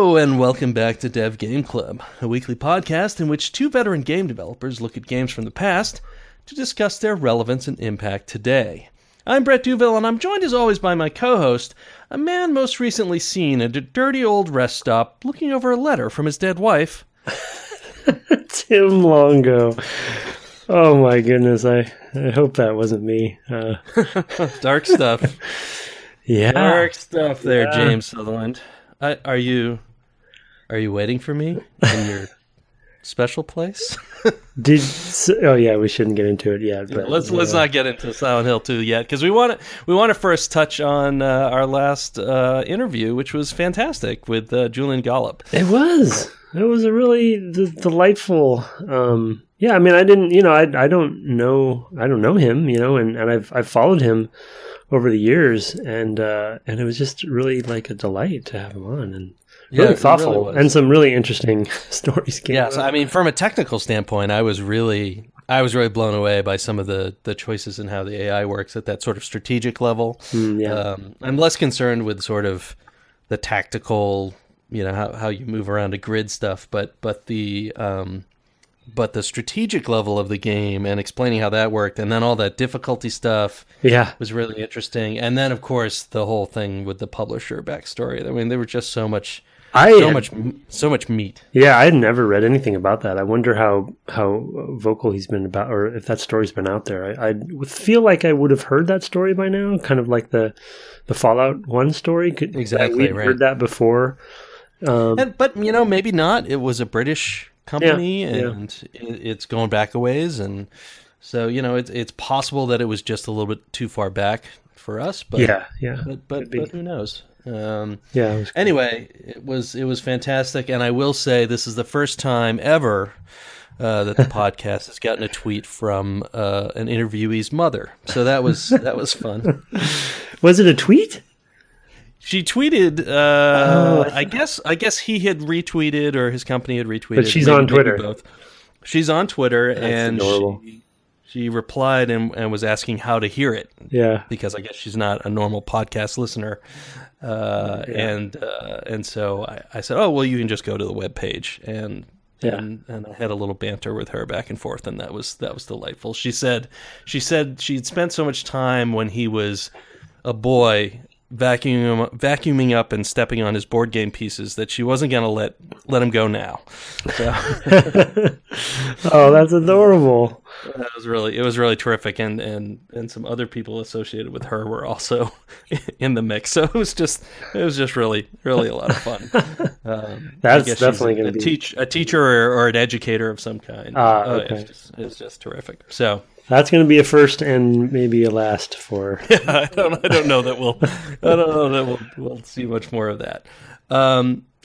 Hello, and welcome back to Dev Game Club, a weekly podcast in which two veteran game developers look at games from the past to discuss their relevance and impact today. I'm Brett Duville, and I'm joined as always by my co-host, a man most recently seen at a dirty old rest stop looking over a letter from his dead wife. Tim Longo. Oh my goodness, I hope that wasn't me. Dark stuff. Yeah. Dark stuff there, James Sutherland. Are you waiting for me in your special place? Oh yeah, we shouldn't get into it yet. But let's not get into Silent Hill 2 yet, because we want to first touch on our last interview, which was fantastic with Julian Gollop. It was a really delightful. Yeah, I mean, I didn't, I don't know him, and I've followed him over the years, and it was just really like a delight to have him on, and really thoughtful, really and some really interesting stories came out. So, I mean, from a technical standpoint, I was really blown away by some of the choices and how the AI works at that sort of strategic level. I'm less concerned with sort of the tactical, how you move around a grid stuff, but the strategic level of the game and explaining how that worked, and then all that difficulty stuff was really interesting. And then, of course, the whole thing with the publisher backstory. I mean, there was just so much meat. Yeah, I had never read anything about that. I wonder how vocal he's been about, or if that story's been out there. I feel like I would have heard that story by now, kind of like the Fallout 1 story. Exactly, we'd heard that before. But, maybe not. It was a British company, and it's going back a ways, and so it's possible that it was just a little bit too far back for us, but but who knows? Anyway, it was fantastic, and I will say this is the first time ever that the podcast has gotten a tweet from an interviewee's mother, so that was fun. Was it a tweet? She tweeted, I guess he had retweeted, or his company had retweeted. But she's on Twitter. Both. She's on Twitter, That's and adorable. she replied and was asking how to hear it. Yeah. Because I guess she's not a normal podcast listener. And so I said, oh, well, you can just go to the webpage. And I had a little banter with her back and forth, and that was delightful. She said she'd spent so much time when he was a boy vacuuming up and stepping on his board game pieces that she wasn't going to let him go now. So. Oh, that's adorable. It was really terrific, and some other people associated with her were also in the mix. So it was just really a lot of fun. That's definitely going to be a teacher or an educator of some kind. Okay. It's just terrific. So. That's going to be a first and maybe a last for. Yeah, I don't know that we'll see much more of that.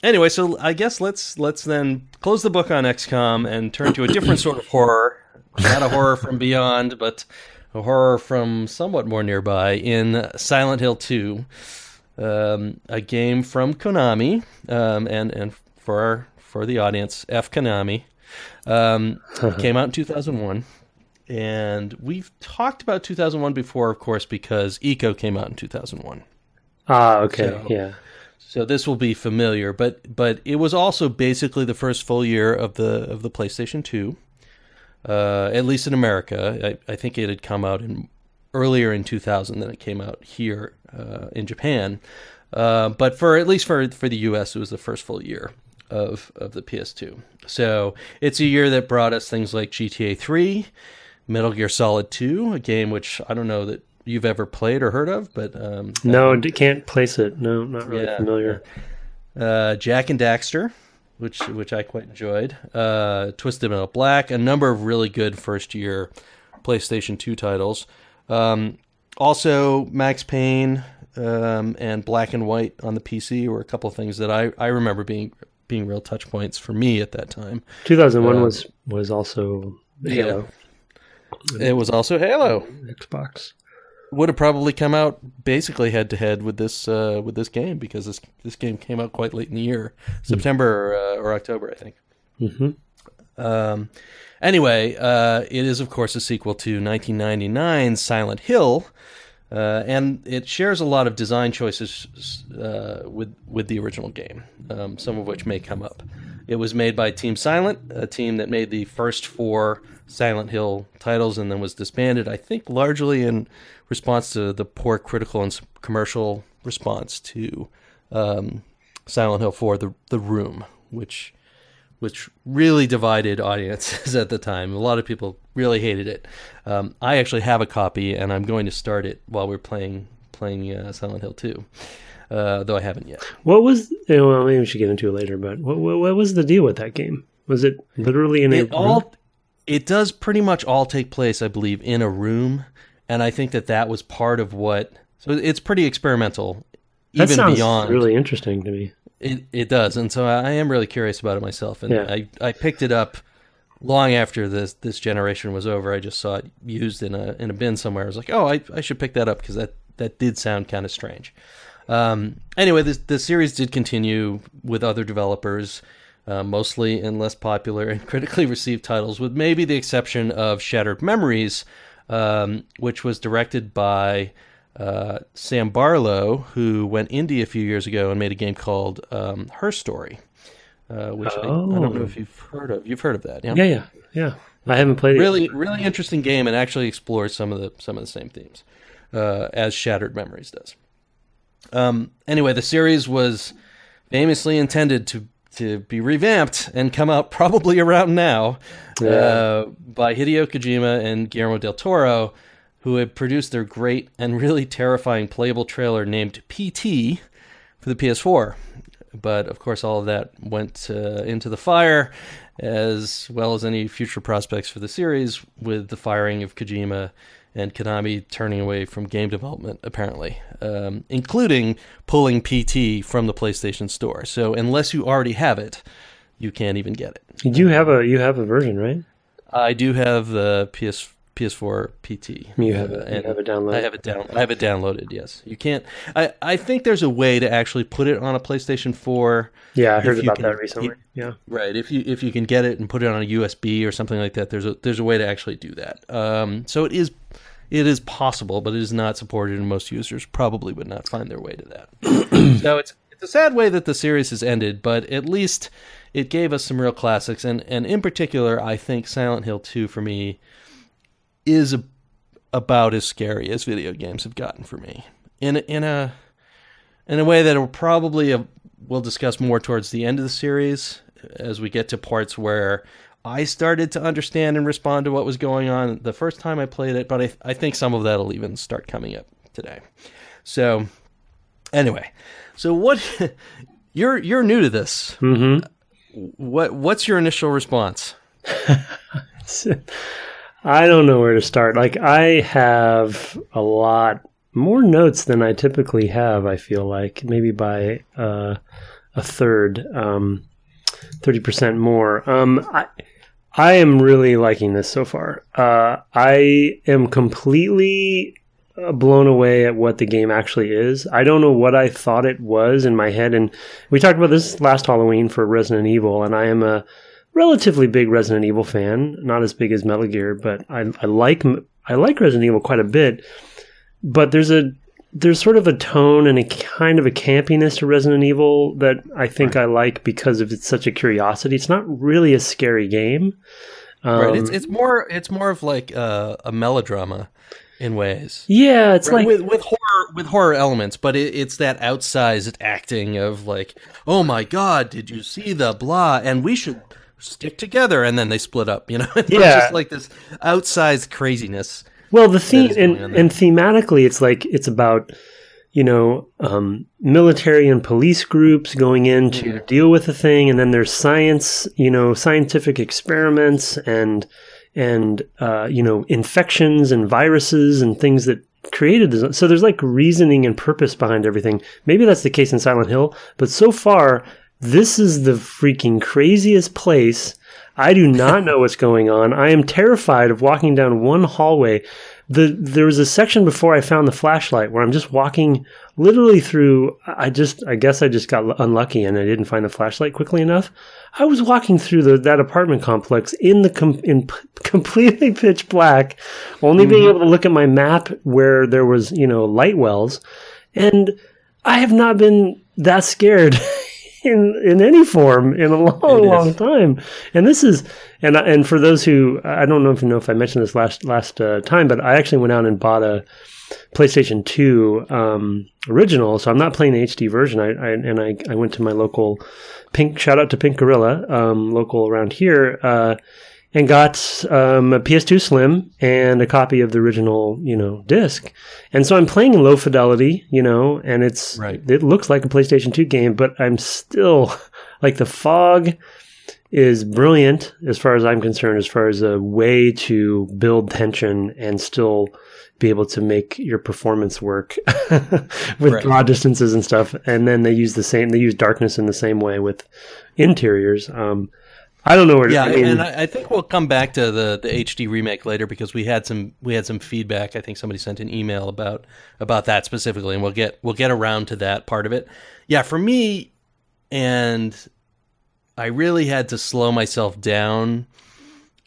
Anyway, so I guess let's then close the book on XCOM and turn to a different sort of horror. Not a horror from beyond, but a horror from somewhat more nearby in Silent Hill 2, a game from Konami, and for the audience, F Konami, came out in 2001. And we've talked about 2001 before, of course, because Eco came out in 2001. Okay, So this will be familiar, but it was also basically the first full year of the PlayStation 2, at least in America. I think it had come out earlier in 2000 than it came out here in Japan. But at least for the US, it was the first full year of the PS2. So it's a year that brought us things like GTA 3. Metal Gear Solid 2, a game which I don't know that you've ever played or heard of, but no, can't place it. No, not really familiar. Jak and Daxter, which I quite enjoyed. Twisted Metal Black, a number of really good first year PlayStation 2 titles. Also, Max Payne and Black and White on the PC were a couple of things that I remember being real touch points for me at that time. 2001 was also Halo. Yeah. It was also Halo. Xbox would have probably come out basically head to head with this game, because this game came out quite late in the year, September or October, I think. Mm-hmm. Anyway, it is of course a sequel to 1999's Silent Hill, And it shares a lot of design choices with the original game, some of which may come up. It was made by Team Silent, a team that made the first 4 Silent Hill titles and then was disbanded, I think largely in response to the poor critical and commercial response to Silent Hill 4, The Room, which really divided audiences at the time. A lot of people really hated it. I actually have a copy, and I'm going to start it while we're playing Silent Hill 2, though I haven't yet. What was... Well, maybe we should get into it later, but what was the deal with that game? Was it literally in a room? It does pretty much all take place, I believe, in a room, and I think that was part of what... So it's pretty experimental, that even sounds beyond... really interesting to me. It does, and so I am really curious about it myself. And I picked it up long after this generation was over. I just saw it used in a bin somewhere. I was like, oh, I should pick that up because that did sound kind of strange. Anyway, the series did continue with other developers, mostly in less popular and critically received titles, with maybe the exception of Shattered Memories, which was directed by Sam Barlow, who went indie a few years ago and made a game called Her Story, which I don't know if you've heard of. You've heard of that, yeah? Yeah. I haven't played it. Really interesting game, and actually explores some of the same themes as Shattered Memories does. Anyway, the series was famously intended to be revamped and come out probably around now by Hideo Kojima and Guillermo del Toro, who had produced their great and really terrifying playable trailer named PT for the PS4. But, of course, all of that went into the fire, as well as any future prospects for the series, with the firing of Kojima and Konami turning away from game development, apparently, including pulling PT from the PlayStation Store. So unless you already have it, you can't even get it. You have a version, right? I do have the PS4 PT. You have it downloaded? I have it downloaded, yes. You can't... I think there's a way to actually put it on a PlayStation 4. Yeah, I heard about that recently. Yeah. Right. If you can get it and put it on a USB or something like that, there's a way to actually do that. So it is possible, but it is not supported, and most users probably would not find their way to that. So it's a sad way that the series has ended, but at least it gave us some real classics, and in particular, I think Silent Hill 2 for me is about as scary as video games have gotten for me. In a way that we'll discuss more towards the end of the series, as we get to parts where I started to understand and respond to what was going on the first time I played it, but I think some of that will even start coming up today. So, anyway, what you're new to this? Mm-hmm. What's your initial response? I don't know where to start. Like, I have a lot more notes than I typically have. I feel like maybe by a third, 30% more. I am really liking this so far. I am completely blown away at what the game actually is. I don't know what I thought it was in my head. And we talked about this last Halloween for Resident Evil, and I am a relatively big Resident Evil fan. Not as big as Metal Gear, but I like Resident Evil quite a bit. But there's sort of a tone and a kind of a campiness to Resident Evil that I think I like because of it's such a curiosity. It's not really a scary game. Right. It's more of like a melodrama in ways. Yeah, it's right? like with horror elements, but it's that outsized acting of like, oh my God, did you see the blah? And we should stick together, and then they split up. You know, it's just like this outsized craziness. Well, the theme and thematically, it's about, military and police groups going in to deal with the thing, and then there's science, scientific experiments and infections and viruses and things that created this. So there's like reasoning and purpose behind everything. Maybe that's the case in Silent Hill, but so far, this is the freaking craziest place. I do not know what's going on. I am terrified of walking down one hallway There was a section before I found the flashlight where I'm just walking literally through. I guess I just got unlucky and I didn't find the flashlight quickly enough. I was walking through that apartment complex in completely pitch black, only being able to look at my map where there was light wells, and I have not been that scared in any form in a long time. And this is and for those who, I don't know if I mentioned this last time, but I actually went out and bought a PlayStation 2 original, so I'm not playing the HD version. I went to my local shout out to Pink Gorilla, local around here, and got a PS2 Slim and a copy of the original, disc. And so I'm playing in low fidelity, and it looks like a PlayStation 2 game, but I'm still like, the fog is brilliant as far as I'm concerned, as far as a way to build tension and still be able to make your performance work with draw distances and stuff. And then they use darkness in the same way with interiors. I don't know where. Yeah, and I think we'll come back to the HD remake later, because we had some feedback. I think somebody sent an email about that specifically, and we'll get around to that part of it. Yeah, for me, and I really had to slow myself down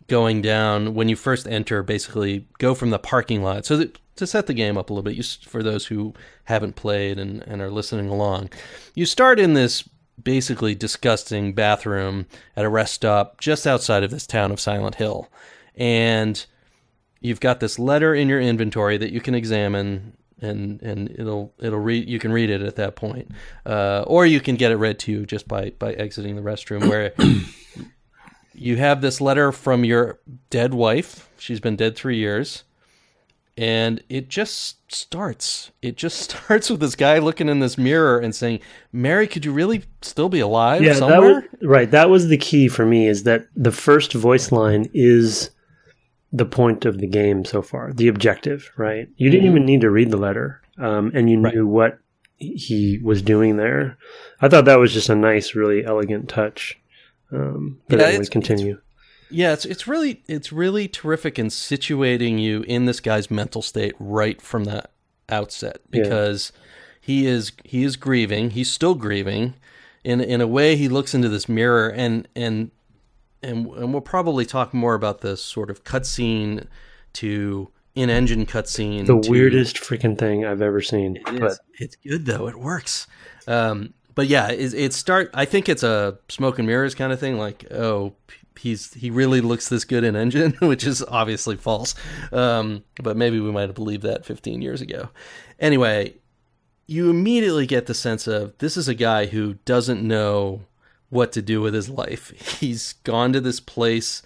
going down when you first enter. Basically, go from the parking lot. So to set the game up a little bit, for those who haven't played and are listening along, you start in this basically disgusting bathroom at a rest stop just outside of this town of Silent Hill. And you've got this letter in your inventory that you can examine, and it'll read, you can read it at that point. Or you can get it read to you just by exiting the restroom, where you have this letter from your dead wife. She's been dead 3 years. And it just starts. It just starts with this guy looking in this mirror and saying, "Mary, could you really still be alive somewhere?" That was the key for me, is that the first voice line is the point of the game so far, the objective, right? You didn't even need to read the letter, and you knew what he was doing there. I thought that was just a nice, really elegant touch. But anyway, continue. It's really terrific in situating you in this guy's mental state right from the outset, because he is grieving. He's still grieving. In a way, he looks into this mirror, and we'll probably talk more about this sort of cutscene to in-engine cutscene. The weirdest freaking thing I've ever seen. It's good though. It works. But yeah, I think it's a smoke and mirrors kind of thing. Like, he really looks this good in engine, which is obviously false. But maybe we might have believed that 15 years ago. Anyway, you immediately get the sense of, this is a guy who doesn't know what to do with his life. He's gone to this place.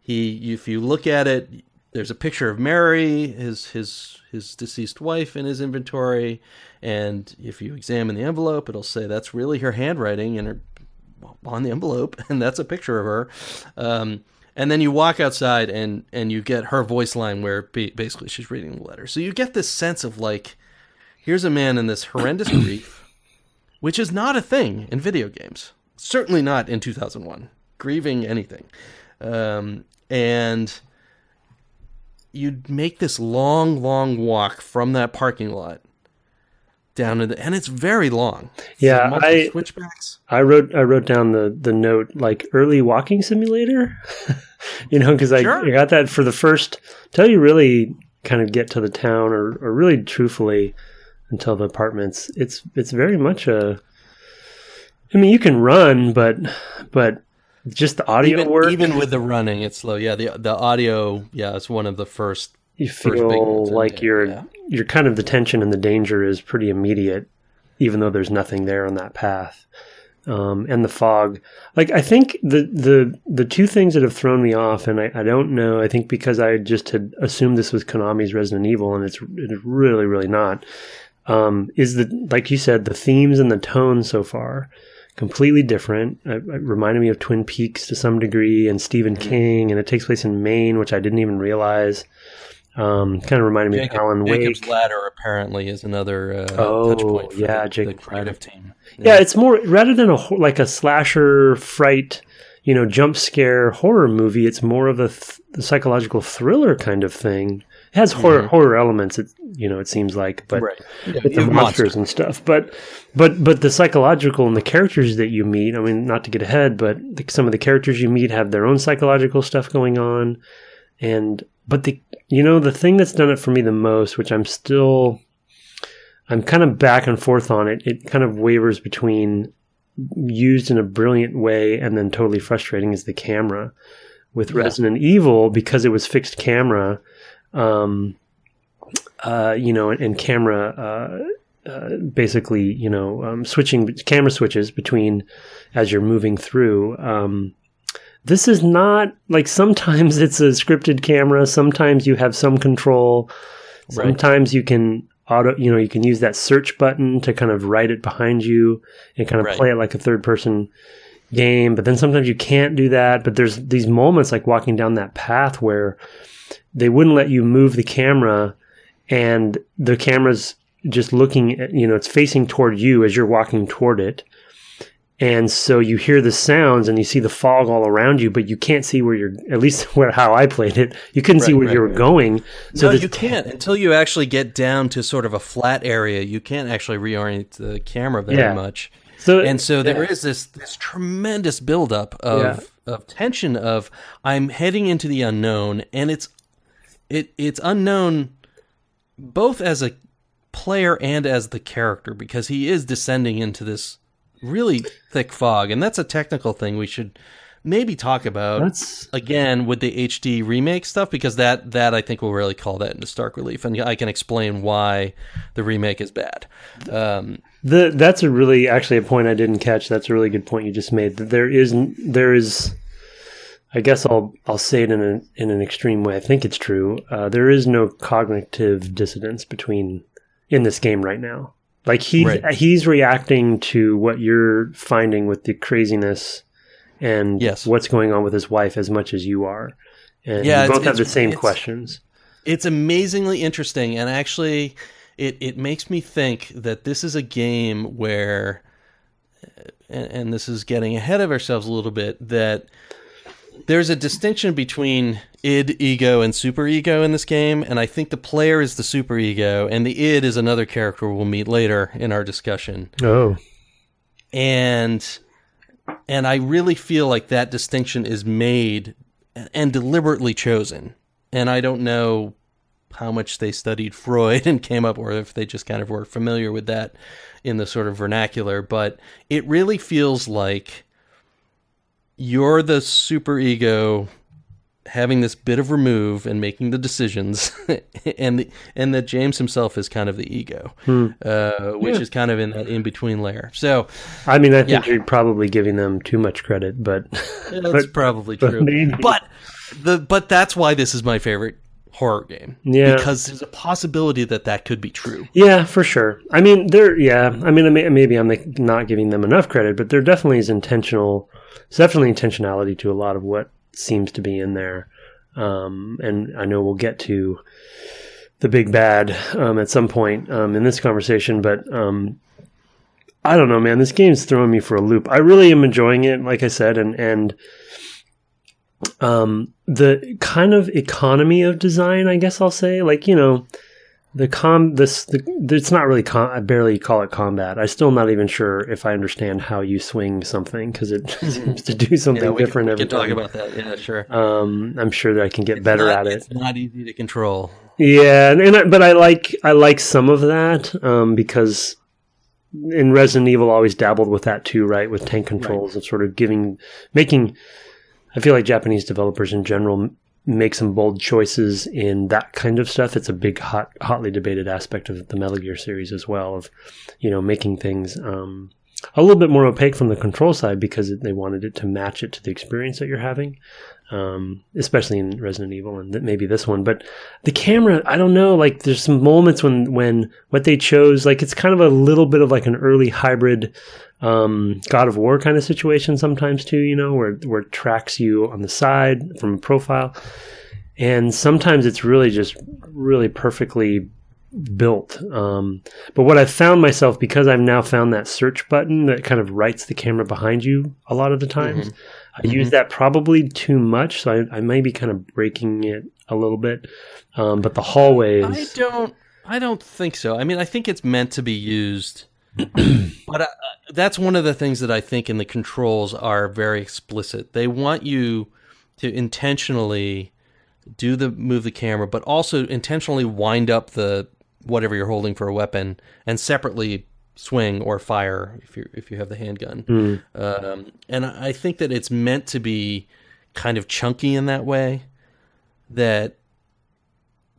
If you look at it, there's a picture of Mary, his deceased wife, in his inventory. And if you examine the envelope, it'll say that's really her handwriting and her on the envelope, and that's a picture of her. And then you walk outside and you get her voice line where basically she's reading the letter. So you get this sense of, like, here's a man in this horrendous grief, which is not a thing in video games. Certainly not in 2001. Grieving anything. And you'd make this long, long walk from that parking lot down to and it's very long. Yeah, switchbacks. I wrote down the note, like, early walking simulator, because I got that for the first, till you really kind of get to the town, or really truthfully until the apartments. It's very much you can run, but just the audio work. Even with the running, it's slow. Yeah, the audio, it's one of the first. You feel like you're kind of, the tension and the danger is pretty immediate, even though there's nothing there on that path. And the fog, like, I think the two things that have thrown me off, and I don't know, I think because I just had assumed this was Konami's Resident Evil, and it's really, really not, is that, like you said, the themes and the tone so far, completely different. It reminded me of Twin Peaks to some degree, and Stephen King, and it takes place in Maine, which I didn't even realize. Kind of reminded me of Alan Wake. Jacob's Ladder apparently is another touch point for the creative team. Yeah, it's more, rather than a slasher fright, jump scare horror movie. It's more of a psychological thriller kind of thing. It has horror elements. It seems like, but with the monsters and stuff. But the psychological and the characters that you meet. I mean, not to get ahead, but some of the characters you meet have their own psychological stuff going on. But the thing that's done it for me the most, which I'm kind of back and forth on it. It kind of wavers between used in a brilliant way and then totally frustrating, is the camera. With Resident Evil, because it was fixed camera, and camera, basically, switching camera switches between as you're moving through. This is not like, sometimes it's a scripted camera. Sometimes you have some control. Sometimes you can you can use that search button to kind of write it behind you and kind of play it like a third person game. But then sometimes you can't do that. But there's these moments like walking down that path where they wouldn't let you move the camera, and the camera's just looking at, it's facing toward you as you're walking toward it. And so you hear the sounds and you see the fog all around you, but you can't see where you're, at least how I played it, you couldn't see where you were going. So no, you can't until you actually get down to sort of a flat area. You can't actually reorient the camera very much. So there is this tremendous buildup of tension of, I'm heading into the unknown, and it's unknown both as a player and as the character, because he is descending into this really thick fog, and that's a technical thing we should maybe talk about again with the HD remake stuff, because that I think will really call that into stark relief, and I can explain why the remake is bad. That's actually a point I didn't catch. That's a really good point you just made. That there is, I guess I'll say it in an extreme way. I think it's true. There is no cognitive dissonance in this game right now. Like he's reacting to what you're finding with the craziness and what's going on with his wife as much as you are. And you both have the same questions. It's amazingly interesting, and actually it makes me think that this is a game where, and this is getting ahead of ourselves a little bit, that there's a distinction between id, ego, and superego in this game, and I think the player is the superego, and the id is another character we'll meet later in our discussion. Oh. And I really feel like that distinction is made and deliberately chosen. And I don't know how much they studied Freud and came up, or if they just kind of were familiar with that in the sort of vernacular, but it really feels like you're the superego having this bit of remove and making the decisions, and that James himself is kind of the ego, which is kind of in that in-between layer. So, I mean, I think you're probably giving them too much credit, but that's probably true. But that's why this is my favorite horror game. Yeah, because there's a possibility that could be true. Yeah, for sure. I mean, maybe I'm not giving them enough credit, but there definitely is intentional. There's definitely intentionality to a lot of what seems to be in there. And I know we'll get to the big bad at some point in this conversation, but I don't know, man. This game's throwing me for a loop. I really am enjoying it, like I said, and the kind of economy of design, I guess I'll say, like, it's not really I barely call it combat. I'm still not even sure if I understand how you swing something, because it seems to do something different every time. We can talk about that. Yeah, sure. I'm sure that I can get better at it. It's not easy to control. Yeah, but I like some of that because in Resident Evil always dabbled with that too, right? With tank controls and sort of making. I feel like Japanese developers in general make some bold choices in that kind of stuff. It's a big, hotly debated aspect of the Metal Gear series as well, of, making things a little bit more opaque from the control side, because they wanted it to match it to the experience that you're having, especially in Resident Evil and maybe this one. But the camera, I don't know, like there's some moments when what they chose, like it's kind of a little bit of like an early hybrid God of War kind of situation sometimes too, where it tracks you on the side from a profile. And sometimes it's really just really perfectly built. But what I've found myself, because I've now found that search button that kind of writes the camera behind you a lot of the times, I use that probably too much, so I may be kind of breaking it a little bit. But the hallways... I don't think so. I mean, I think it's meant to be used, but that's one of the things that I think in the controls are very explicit. They want you to intentionally move the camera, but also intentionally wind up the whatever you're holding for a weapon, and separately swing or fire if you have the handgun. And I think that it's meant to be kind of chunky in that way, that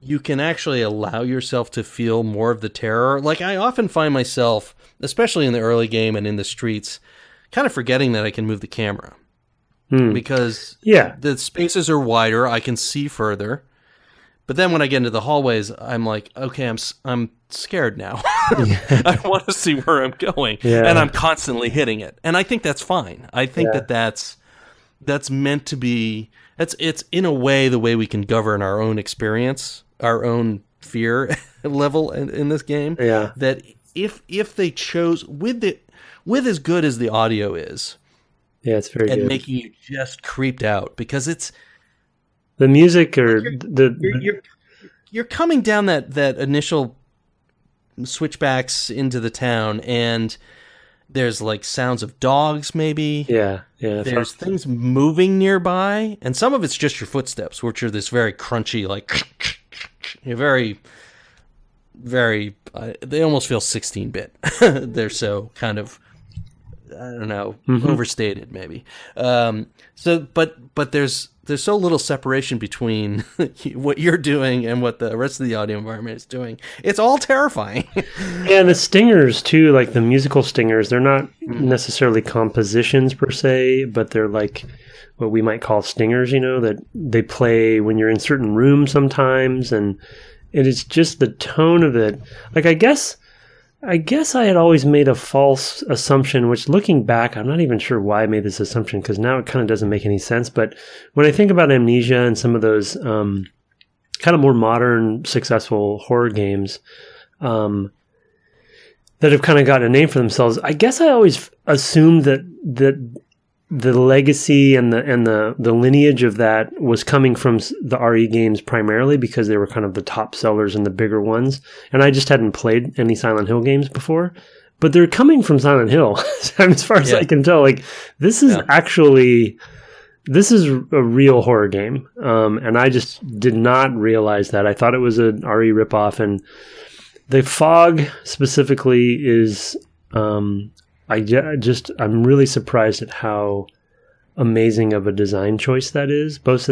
you can actually allow yourself to feel more of the terror. Like, I often find myself, especially in the early game and in the streets, kind of forgetting that I can move the camera. Because the spaces are wider, I can see further. But then when I get into the hallways, I'm like, okay, I'm scared now. I want to see where I'm going. And I'm constantly hitting it. And I think that's fine. I think that's meant to be... It's in a way the way we can govern our own experience, our own fear level in this game. That if they chose, with as good as the audio is... it's very good. And making you just creeped out, because it's... The music or you're coming down that initial switchbacks into the town, and there's like sounds of dogs, maybe. There's things moving nearby, and some of it's just your footsteps, which are this very crunchy, like very, very. They almost feel 16-bit. They're so kind of, I don't know, overstated maybe. But there's so little separation between what you're doing and what the rest of the audio environment is doing. It's all terrifying. And the stingers too, like the musical stingers, they're not necessarily compositions per se, but they're like what we might call stingers, that they play when you're in certain rooms sometimes, and it is just the tone of it. Like, I guess I had always made a false assumption, which, looking back, I'm not even sure why I made this assumption, because now it kind of doesn't make any sense. But when I think about Amnesia and some of those kind of more modern, successful horror games that have kind of gotten a name for themselves, I guess I always assumed that the legacy and the lineage of that was coming from the RE games primarily, because they were kind of the top sellers and the bigger ones. And I just hadn't played any Silent Hill games before, but they're coming from Silent Hill. As far as I can tell, like, this is a real horror game. And I just did not realize that. I thought it was an RE ripoff, and the fog specifically is, I'm really surprised at how amazing of a design choice that is, both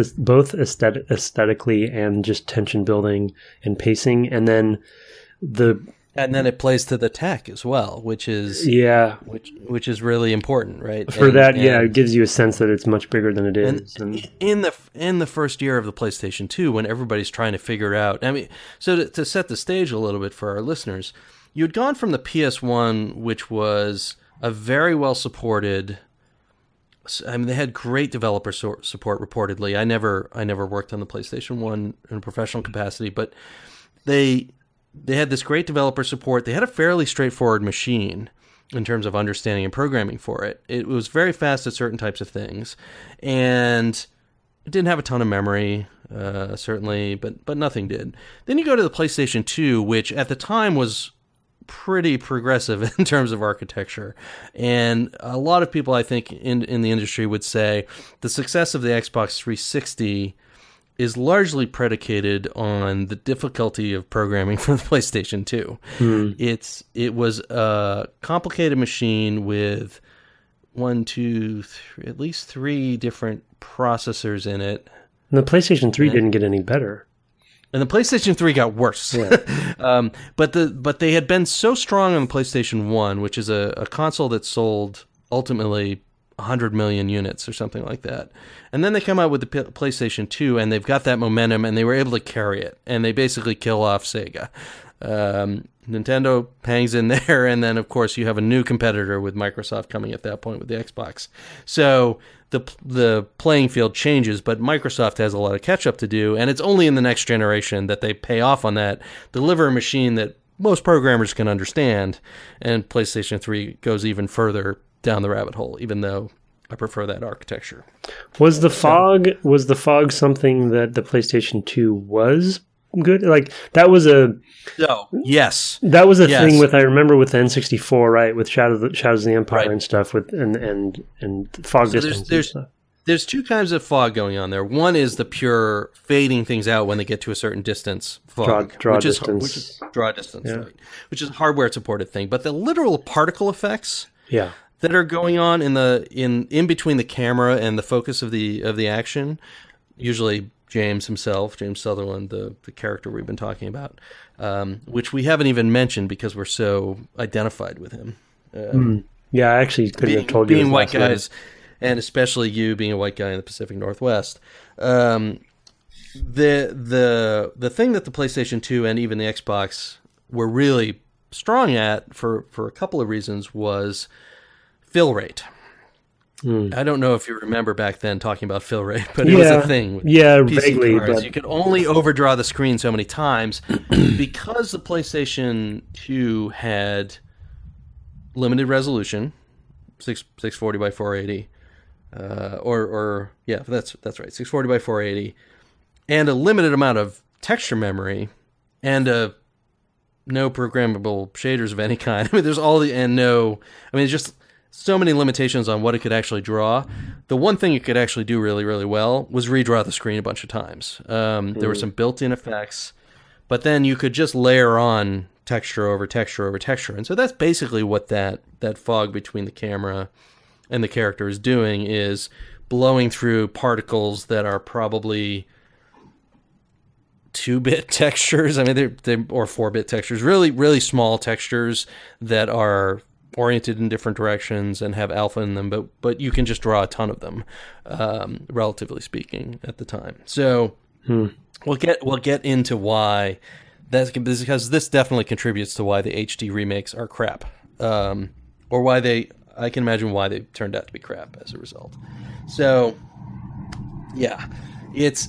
aesthetically and just tension building and pacing, and then it plays to the tech as well, which is which is really important, right? It gives you a sense that it's much bigger than it is. And in the first year of the PlayStation 2, when everybody's trying to figure out, I mean, so to set the stage a little bit for our listeners, you had gone from the PS1, which was a very well supported. I mean, they had great developer support reportedly. I never worked on the PlayStation 1 in a professional capacity, but they had this great developer support. They had a fairly straightforward machine in terms of understanding and programming for it. It was very fast at certain types of things, and it didn't have a ton of memory, certainly, but nothing did. Then you go to the PlayStation 2, which at the time was pretty progressive in terms of architecture. And a lot of people, I think, in the industry would say the success of the Xbox 360 is largely predicated on the difficulty of programming for the PlayStation 2. It was a complicated machine with at least 3 different processors in it. And the PlayStation 3 didn't get any better. And the PlayStation 3 got worse. But they had been so strong on the PlayStation 1, which is a console that sold ultimately 100 million units or something like that. And then they come out with the PlayStation 2, and they've got that momentum, and they were able to carry it. And they basically kill off Sega. Nintendo hangs in there, and then, of course, you have a new competitor with Microsoft coming at that point with the Xbox. So the playing field changes, but Microsoft has a lot of catch-up to do, and it's only in the next generation that they pay off on that, deliver a machine that most programmers can understand, and PlayStation 3 goes even further down the rabbit hole, even though I prefer that architecture. Was the fog something that the PlayStation 2 was good? Like that was a yes. That was a thing with, I remember with the N64, right? With Shadows of the Empire and stuff with and fog distance and stuff. There's two kinds of fog going on there. One is the pure fading things out when they get to a certain distance fog, draw which distance. Is draw distance, right? Which is a hardware supported thing. But the literal particle effects that are going on in between the camera and the focus of the action, usually James Sutherland, the character we've been talking about, which we haven't even mentioned because we're so identified with him. Yeah, I actually couldn't have told you. Being white guys. And especially you being a white guy in the Pacific Northwest, the thing that the PlayStation 2 and even the Xbox were really strong at for a couple of reasons was fill rate. I don't know if you remember back then talking about fill rate, but it was a thing. Vaguely. But you could only overdraw the screen so many times because the PlayStation 2 had limited resolution, 640 by 480. That's right, 640 by 480, and a limited amount of texture memory, and no programmable shaders of any kind. I mean, there's just so many limitations on what it could actually draw. The one thing it could actually do really, really well was redraw the screen a bunch of times. There were some built-in effects, but then you could just layer on texture over texture over texture, and so that's basically what that fog between the camera and the character is doing, is blowing through particles that are probably 2-bit textures. I mean, they're or 4-bit textures, really, really small textures that are oriented in different directions and have alpha in them, but you can just draw a ton of them, relatively speaking, at the time. So we'll get into why that's, because this definitely contributes to why the HD remakes are crap, or why I can imagine why they turned out to be crap as a result. So, yeah, it's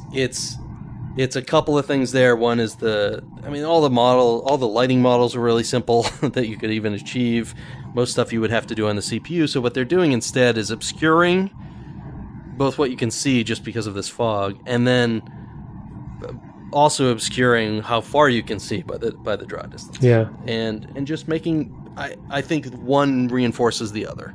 a couple of things there. One is all the lighting models are really simple that you could even achieve. Most stuff you would have to do on the CPU. So what they're doing instead is obscuring both what you can see just because of this fog, and then also obscuring how far you can see by the draw distance. Yeah, and just making. I think one reinforces the other.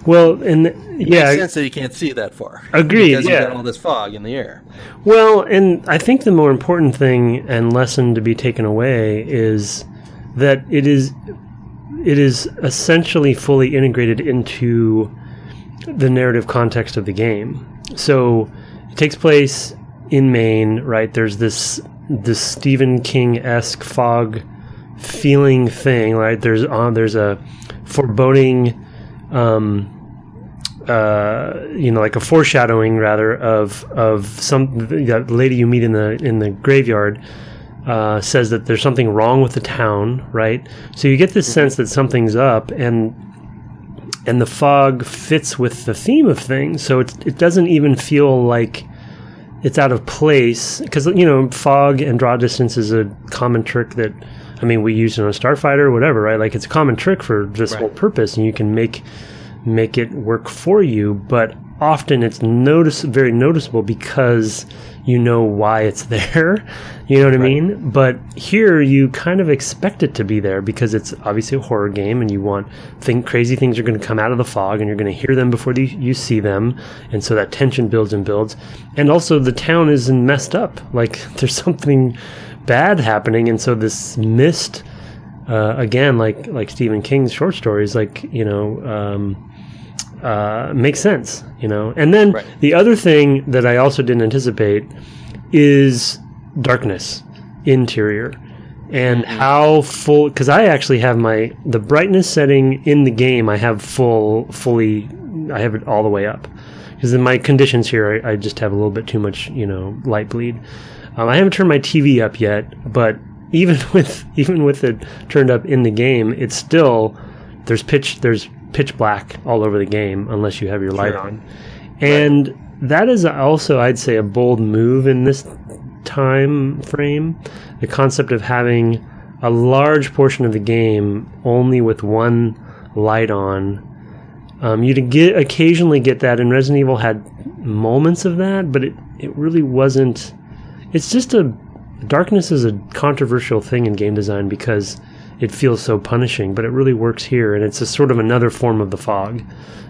Well, and it makes sense that you can't see that far. Agreed. Because you got all this fog in the air. Well, and I think the more important thing and lesson to be taken away is that it is essentially fully integrated into the narrative context of the game. So it takes place in Maine, right? There's this Stephen King-esque fog feeling thing, right? There's a foreboding, like a foreshadowing rather of some, that lady you meet in the graveyard says that there's something wrong with the town, right? So you get this sense that something's up, and the fog fits with the theme of things. So it doesn't even feel like it's out of place, because fog and draw distance is a common trick that, we use it on a Starfighter or whatever, right? Like, it's a common trick for this whole purpose, and you can make it work for you, but often it's very noticeable because you know why it's there. You know what I mean? But here you kind of expect it to be there because it's obviously a horror game, and you crazy things are going to come out of the fog, and you're going to hear them before you see them, and so that tension builds and builds. And also the town isn't messed up. Like, there's something bad happening, and so this mist, again, like Stephen King's short stories, makes sense, And then the other thing that I also didn't anticipate is darkness, interior, and how full, because I actually have the brightness setting in the game, I have I have it all the way up, because in my conditions here, I just have a little bit too much, light bleed. I haven't turned my TV up yet, but even with it turned up in the game, it's still, there's pitch black all over the game unless you have your light on. And that is also, I'd say, a bold move in this time frame. The concept of having a large portion of the game only with one light on, Occasionally get that, and Resident Evil had moments of that, but it really wasn't. It's just darkness is a controversial thing in game design because it feels so punishing, but it really works here, and it's a sort of another form of the fog,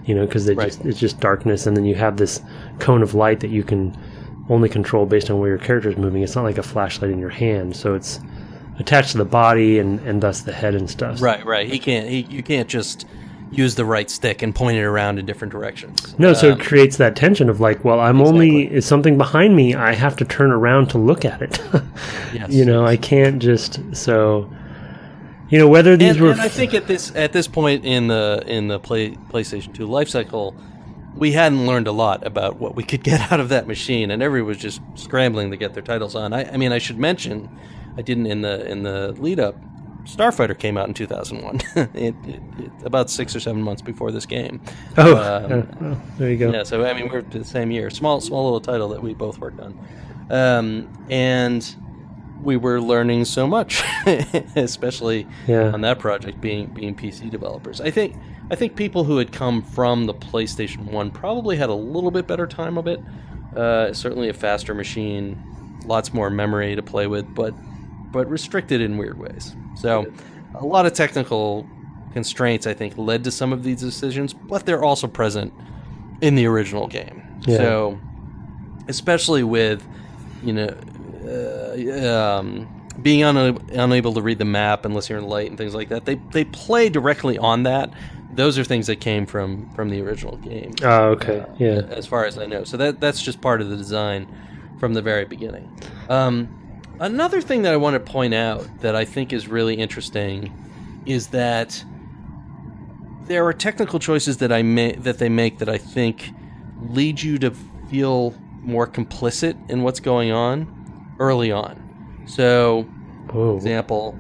because it's just darkness, and then you have this cone of light that you can only control based on where your character is moving. It's not like a flashlight in your hand, so it's attached to the body and thus the head and stuff. Right. You can't just use the right stick and point it around in different directions. No, so it creates that tension of like, well, is something behind me, I have to turn around to look at it. Yes. I can't just whether these were. And I think at this point in the PlayStation 2 life cycle, we hadn't learned a lot about what we could get out of that machine, and everyone was just scrambling to get their titles on. I mean, I should mention, I didn't in the lead up. Starfighter came out in 2001, it about 6 or 7 months before this game. Well, there you go. Yeah, so I mean, we're the same year. Small little title that we both worked on, and we were learning so much, especially on that project, being PC developers. I think people who had come from the PlayStation 1 probably had a little bit better time of it. Certainly a faster machine, lots more memory to play with, but restricted in weird ways. So a lot of technical constraints, I think, led to some of these decisions, but they're also present in the original game. Yeah. So especially with, being unable to read the map unless you're in light and things like that, they play directly on that. Those are things that came from the original game. Oh, okay. As far as I know. So that's just part of the design from the very beginning. Another thing that I want to point out that I think is really interesting is that there are technical choices that they make that I think lead you to feel more complicit in what's going on early on. So, for example,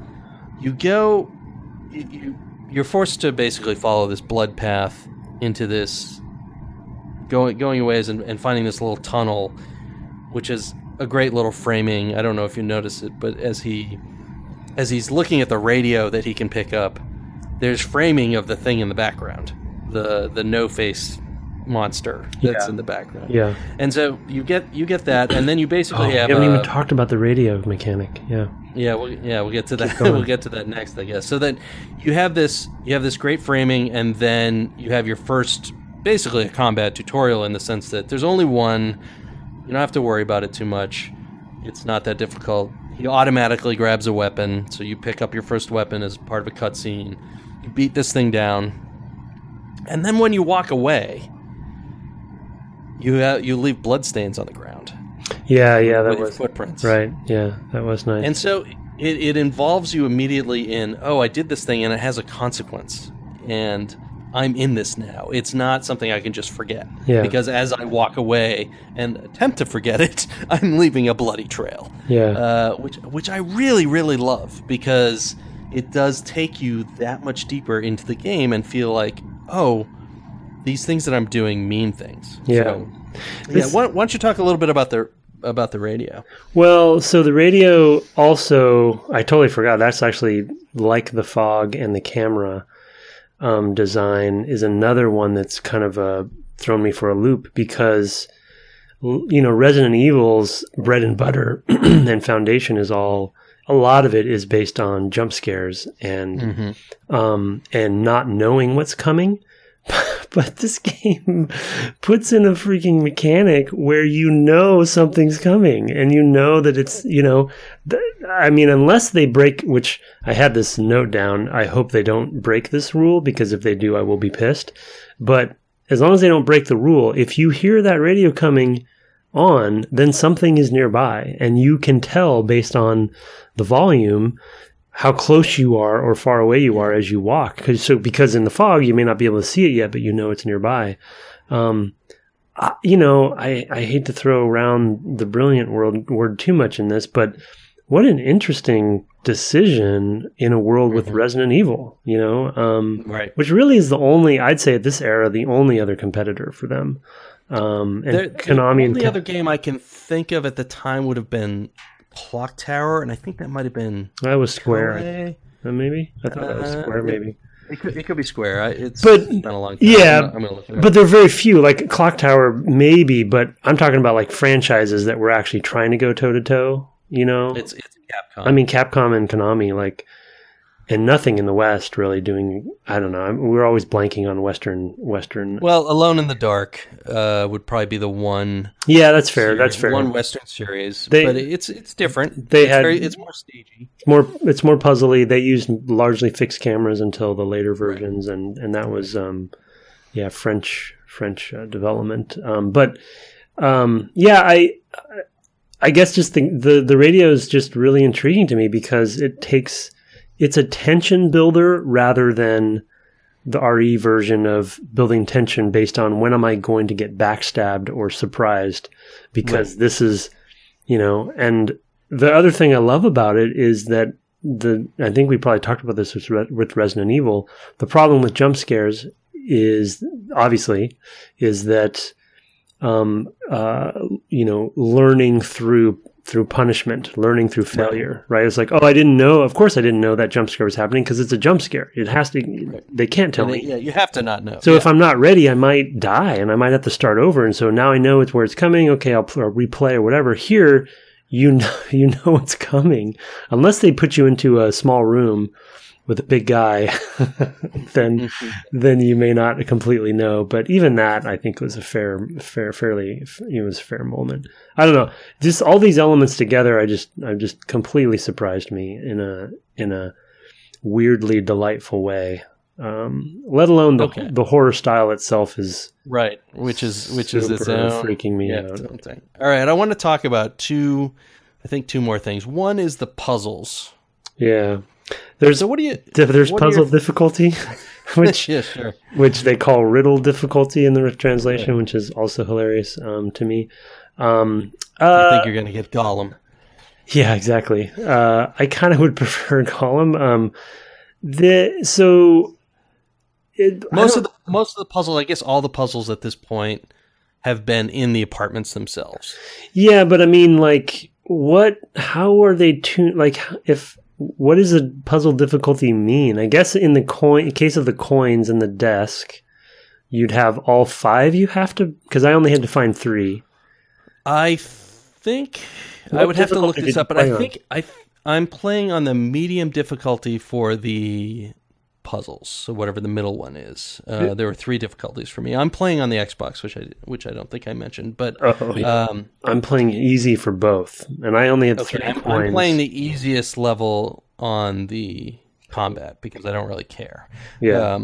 you're forced to basically follow this blood path into this going away and finding this little tunnel, which is a great little framing. I don't know if you notice it, but as he's looking at the radio that he can pick up, there's framing of the thing in the background, the no face monster that's in the background. Yeah, and so you get that, and then you basically have. We haven't even talked about the radio mechanic. Yeah, we'll get to that. We'll get to that next, I guess. So then you have this great framing, and then you have your first, basically a combat tutorial in the sense that there's only one. You don't have to worry about it too much. It's not that difficult. He automatically grabs a weapon, so you pick up your first weapon as part of a cutscene. You beat this thing down, and then when you walk away, you leave bloodstains on the ground. Yeah, that was footprints. Right. Yeah, that was nice. And so it involves you immediately in, I did this thing, and it has a consequence, and I'm in this now. It's not something I can just forget. Yeah. Because as I walk away and attempt to forget it, I'm leaving a bloody trail. Yeah. Which I really, really love, because it does take you that much deeper into the game and feel like, these things that I'm doing mean things. Yeah. So, why don't you talk a little bit about the radio? Well, so the radio also, I totally forgot. That's actually like the fog and the camera. Design is another one that's kind of thrown me for a loop, because Resident Evil's bread and butter and foundation is a lot of it is based on jump scares and not knowing what's coming. But this game puts in a freaking mechanic where something's coming, and that it's, unless they break, which I had this note down, I hope they don't break this rule, because if they do, I will be pissed. But as long as they don't break the rule, if you hear that radio coming on, then something is nearby, and you can tell based on the volume how close you are or far away you are as you walk. Because in the fog, you may not be able to see it yet, but it's nearby. I hate to throw around the brilliant word too much in this, but what an interesting decision in a world with Resident Evil, right? Which really is I'd say at this era, the only other competitor for them. And Konami. The only other game I can think of at the time would have been Clock Tower, and I think that might have been... That was Square. Maybe? I thought that was Square, maybe. It could be Square. It's but been a long time. Yeah, I'm gonna look it up. but there are very few. Like Clock Tower, maybe, but I'm talking about like franchises that were actually trying to go toe to toe. You know, It's Capcom. I mean, Capcom and Konami, like, and nothing in the West really doing. I don't know. We're always blanking on Western. Well, Alone in the Dark would probably be the one. Yeah, that's fair. Series, That's fair. One Western series, but it's different. It's more stagey. It's more puzzly. They used largely fixed cameras until the later versions, right. and that was French development. I guess just the radio is just really intriguing to me because it's a tension builder rather than the RE version of building tension based on when am I going to get backstabbed or surprised, because this is, and the other thing I love about it is that I think we probably talked about this with Resident Evil. The problem with jump scares is that, learning through punishment, learning through failure, right? It's like, of course I didn't know that jump scare was happening because it's a jump scare. It has to, they can't tell me. Yeah, you have to not know. So if I'm not ready, I might die and I might have to start over. And so now I know it's where it's coming. Okay, I'll replay or whatever. Here, you know what's coming. Unless they put you into a small room with a big guy, then you may not completely know. But even that, I think, was a fair moment. I don't know. Just all these elements together, I've just completely surprised me in a weirdly delightful way. Let alone the horror style itself is right, which is its own freaking me out. All right, I want to talk about two more things. One is the puzzles. Yeah. There's puzzle difficulty, which yeah, sure. which they call riddle difficulty in the translation, which is also hilarious to me. I think you're going to get Gollum. Yeah, exactly. I kind of would prefer Gollum. Most of the puzzles, I guess all the puzzles at this point have been in the apartments themselves. Yeah, but I mean, like, how are they tuned? Like, what does a puzzle difficulty mean? I guess in case of the coins in the desk, you'd have all 5 you have to, because I only had to find 3. I think I would have to look this up, but I think I'm playing on the medium difficulty for the puzzles, so whatever the middle one is. There were 3 difficulties for me. I'm playing on the Xbox, which I don't think I mentioned, but I'm playing easy for both, and I only had 3 coins. I'm playing the easiest level on the combat because I don't really care. Yeah,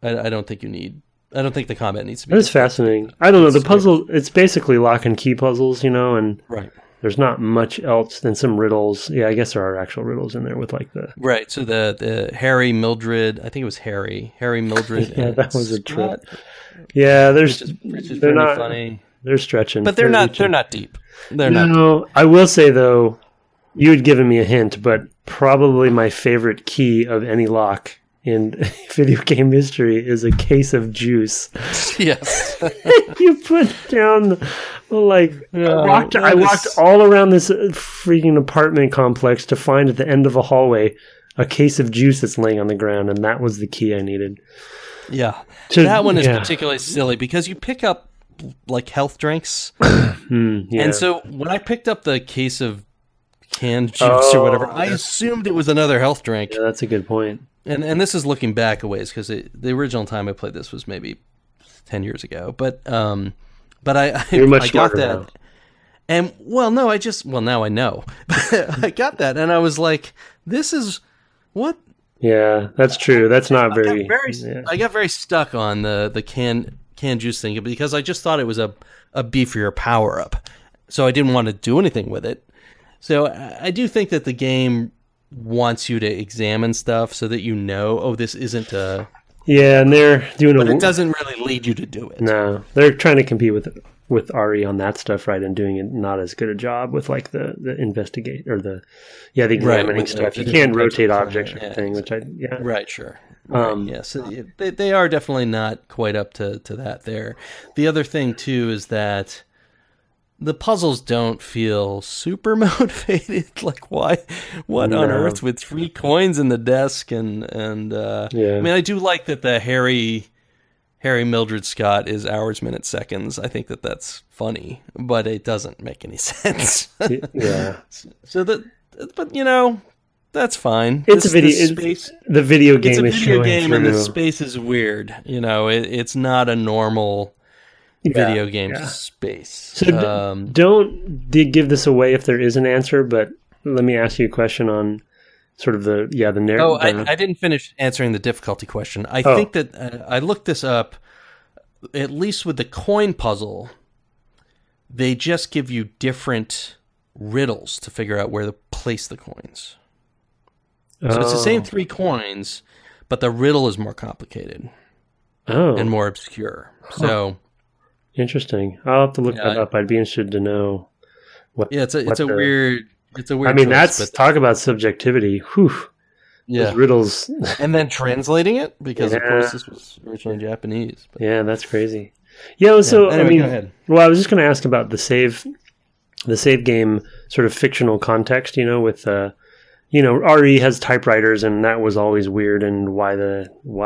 I don't think I don't think the combat needs to be. That's fascinating. I don't know the puzzle. It's basically lock and key puzzles, and right. There's not much else than some riddles. Yeah, I guess there are actual riddles in there with like the... Right, so the Harry, Mildred, I think it was Harry, Mildred, yeah, that was a trip. Yeah, which is they're not funny. They're stretching. But they're not deep. They're not deep. I will say, though, you had given me a hint, but probably my favorite key of any lock in video game history is a case of juice. Yes. You put down... I walked all around this freaking apartment complex to find at the end of a hallway a case of juice that's laying on the ground, and that was the key I needed. Yeah. That one is particularly silly because you pick up like health drinks. And so when I picked up the case of canned juice or whatever, I assumed it was another health drink. Yeah, that's a good point. And this is looking back a ways because the original time I played this was maybe 10 years ago. But You're much I got that. Now. And now I know. I got that and I was like, this is what? Yeah, that's true. That's not very... I got very stuck on the canned juice thing because I just thought it was a beefier power-up. So I didn't want to do anything with it. So I do think that the game wants you to examine stuff so that this isn't a... Yeah, and they're doing but it doesn't really lead you to do it. No, they're trying to compete with RE on that stuff, right? And doing it not as good a job with like the investigate or the examining stuff. You can't rotate objects or anything, which right, sure. Yes, they are definitely not quite up to that there. The other thing too is that the puzzles don't feel super motivated. Like, why? What on earth with 3 coins in the desk? And I mean, I do like that the Harry Mildred Scott is hours, minutes, seconds. I think that's funny, but it doesn't make any sense. Yeah. But that's fine. It's a video. The video game is showing game, through. and the space is weird. It's not a normal video game space. So don't give this away if there is an answer, but let me ask you a question on sort of the narrative. Oh, I didn't finish answering the difficulty question. I think that I looked this up. At least with the coin puzzle, they just give you different riddles to figure out where to place the coins. So it's the same 3 coins, but the riddle is more complicated and more obscure. So interesting. I'll have to look that up. I'd be interested to know what. Yeah, it's a weird. I mean, choice, talk about subjectivity. Whew. Yeah, those riddles, and then translating it because of course this was originally Japanese. But. Yeah, that's crazy. Yeah, so anyway, I mean, go ahead. Well, I was just going to ask about the save game sort of fictional context. With RE has typewriters, and that was always weird. And why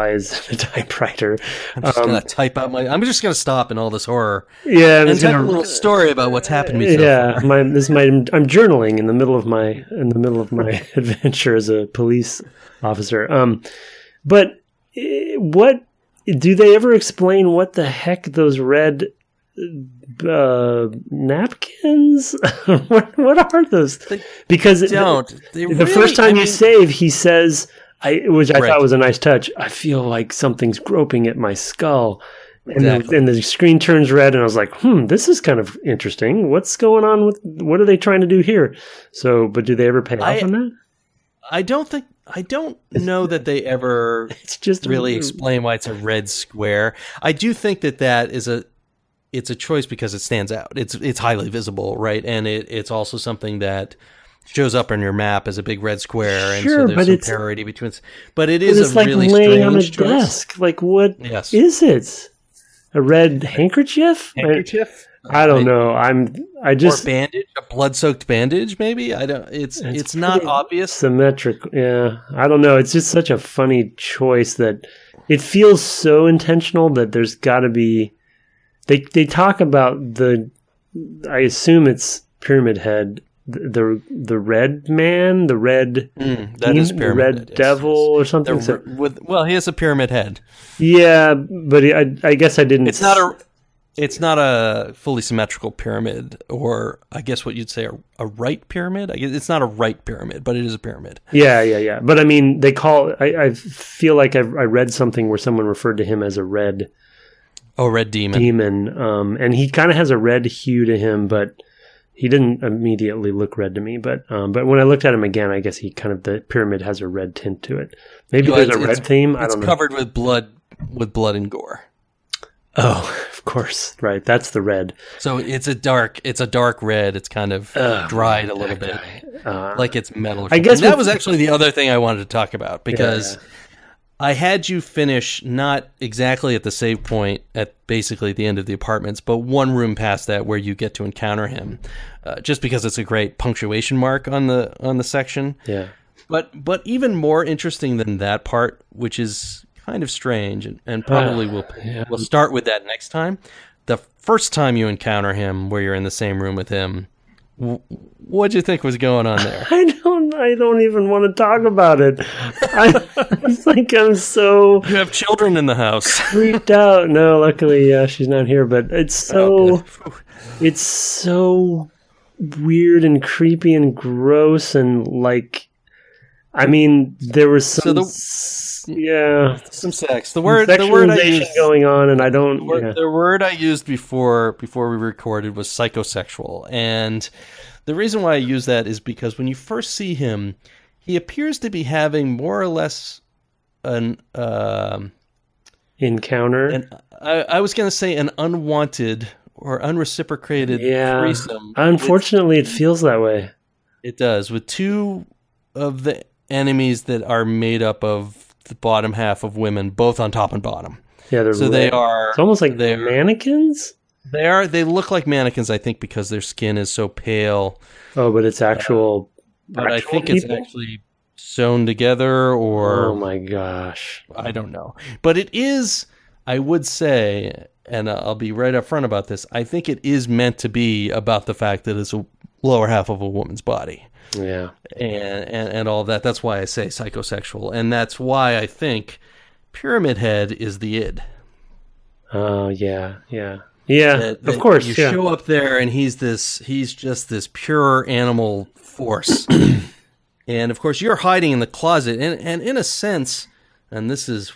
is it a typewriter? I'm just gonna type out I'm just gonna stop in all this horror. Yeah, and tell a little story about what's happened to me. I'm journaling in the middle of my adventure as a police officer. But what do they ever explain? What the heck those red napkins? what are those? Because the first time you save, he says, which I thought was a nice touch. I feel like something's groping at my skull, and the screen turns red, and I was like, this is kind of interesting. What's going on what are they trying to do here? So, but do they ever pay off on that? I don't know that they ever it's just really explain why it's a red square. I do think that is it's a choice because it stands out. It's highly visible, right? And it's also something that shows up on your map as a big red square, and so there's some parity between. But it is a really laying on a strange choice. Desk. Like what is it? A red handkerchief? I don't know. I just or bandage, a blood-soaked bandage, maybe. I don't. It's not obvious. Symmetrical. Yeah, I don't know. It's just such a funny choice that it feels so intentional that there's got to be. They talk about I assume it's Pyramid Head, the red man, the red that is Pyramid red Head, devil or something. He has a pyramid head. Yeah, but I guess I didn't. It's not a fully symmetrical pyramid, or I guess what you'd say a right pyramid. I guess it's not a right pyramid, but it is a pyramid. Yeah. But I mean, they call. I feel like I read something where someone referred to him as a red. Oh, red demon. And he kind of has a red hue to him, but he didn't immediately look red to me. But when I looked at him again, I guess the pyramid has a red tint to it. Maybe there's a red theme. I don't know. It's covered with blood and gore. Oh, of course, right. That's the red. So it's a dark red. It's kind of dried a little bit, like it's metal. I guess that was actually the other thing I wanted to talk about because. Yeah. I had you finish not exactly at the save point at basically the end of the apartments, but one room past that where you get to encounter him, just because it's a great punctuation mark on the section. Yeah. But even more interesting than that part, which is kind of strange, and probably we'll start with that next time. The first time you encounter him, where you're in the same room with him, what'd you think was going on there? I don't even want to talk about it. It's like I'm so... You have children in the house. Creeped out. No, luckily she's not here, but it's so... It's so weird and creepy and gross and like... I mean, there was some... some sex. The word I used going on, and I don't... The word I used before we recorded was psychosexual, and... The reason why I use that is because when you first see him, he appears to be having more or less an encounter. I was going to say an unwanted or unreciprocated threesome. Unfortunately, it feels that way. It does, with two of the enemies that are made up of the bottom half of women, both on top and bottom. Yeah, they are. It's almost like they're mannequins. They look like mannequins, I think, because their skin is so pale. Oh, but it's actual. But I think it's actually sewn together, or oh my gosh, I don't know. But it is, I would say, and I'll be right up front about this, I think it is meant to be about the fact that it's a lower half of a woman's body. Yeah. And all that. That's why I say psychosexual. And that's why I think Pyramid Head is the id. Oh, yeah. Of course. You show up there and he's just this pure animal force. And of course you're hiding in the closet. And in a sense, and this is,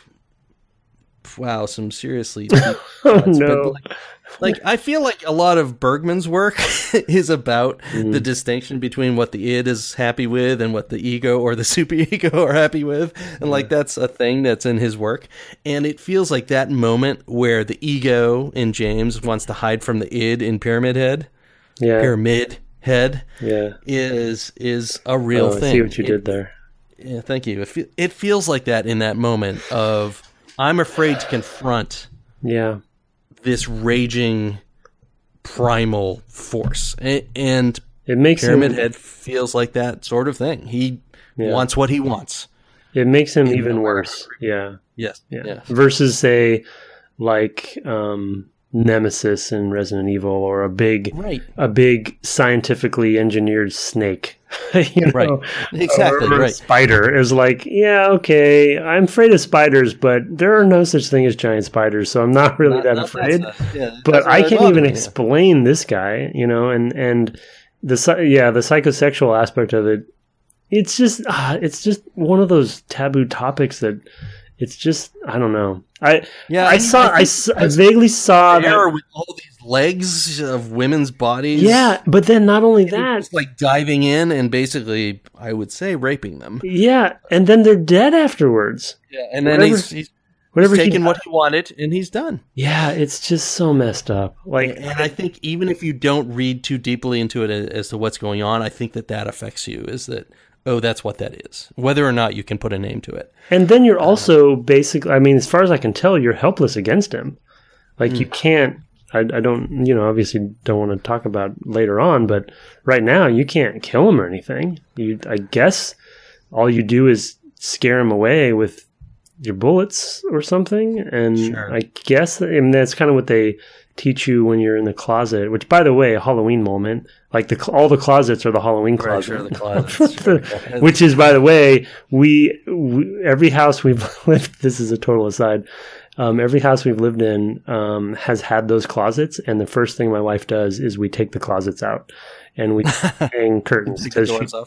wow, some seriously deep thoughts, no. But like I feel like a lot of Bergman's work is about the distinction between what the id is happy with and what the ego or the superego are happy with. And like that's a thing that's in his work. And it feels like that moment where the ego in James wants to hide from the id in Pyramid Head. Yeah. Pyramid Head. Yeah. Is a real thing. I see what you did there. Yeah, thank you. It feels like that in that moment of I'm afraid to confront this raging primal force. And it makes Pyramid Head feels like that sort of thing. He wants what he wants. It makes him even worse. Yeah. Yes. Yeah. Versus, say, like Nemesis in Resident Evil, or a big scientifically engineered snake. You know? Right. Exactly. Or a spider. It was like, yeah, okay, I'm afraid of spiders, but there are no such thing as giant spiders, so I'm not really that afraid. But I can't even explain this guy, you know, and the psychosexual aspect of it. It's just one of those taboo topics that it's just, I don't know. I vaguely saw that with all these legs of women's bodies. Yeah, but then not only that, just like diving in and basically, I would say, raping them. Yeah, and then they're dead afterwards. Yeah, and then he's taken what he wanted and he's done. Yeah, it's just so messed up. Like, and I think even if you don't read too deeply into it as to what's going on, I think that affects you. Is that, oh, that's what that is, whether or not you can put a name to it. And then you're also basically, I mean, as far as I can tell, you're helpless against him. Like, you can't, I don't, you know, obviously don't want to talk about later on, but right now you can't kill him or anything. I guess all you do is scare him away with your bullets or something. And I guess, and that's kind of what they teach you when you're in the closet, which, by the way, a Halloween moment. Like all the closets are the Halloween closet. Right, sure, the closets. Which is, by the way, we every house we've lived. This is a total aside. Every house we've lived in has had those closets, and the first thing my wife does is we take the closets out and we hang curtains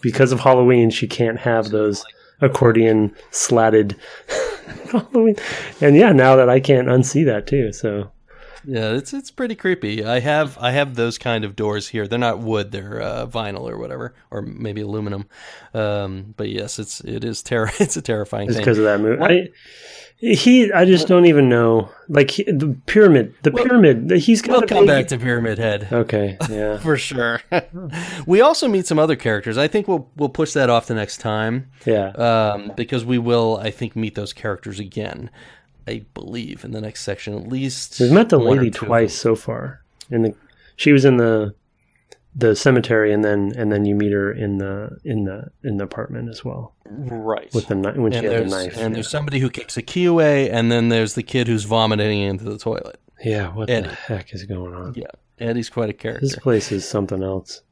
because of Halloween. She can't have those accordion slatted Halloween. And yeah, now that I can't unsee that too, so. Yeah, it's pretty creepy. I have those kind of doors here. They're not wood; they're vinyl or whatever, or maybe aluminum. But yes, it's a terrifying thing. Because of that movie. I just don't even know. Like the pyramid. He's got. We'll come back to Pyramid Head. Okay, yeah, for sure. We also meet some other characters. I think we'll push that off the next time. Yeah. Because we will, I think, meet those characters again. I believe in the next section at least. We've met the lady twice so far. She was in the cemetery, and then you meet her in the apartment as well. Right. With when she had the knife. And there's somebody who kicks a key away, and then there's the kid who's vomiting into the toilet. Yeah, what the heck is going on? Yeah, Eddie's quite a character. This place is something else.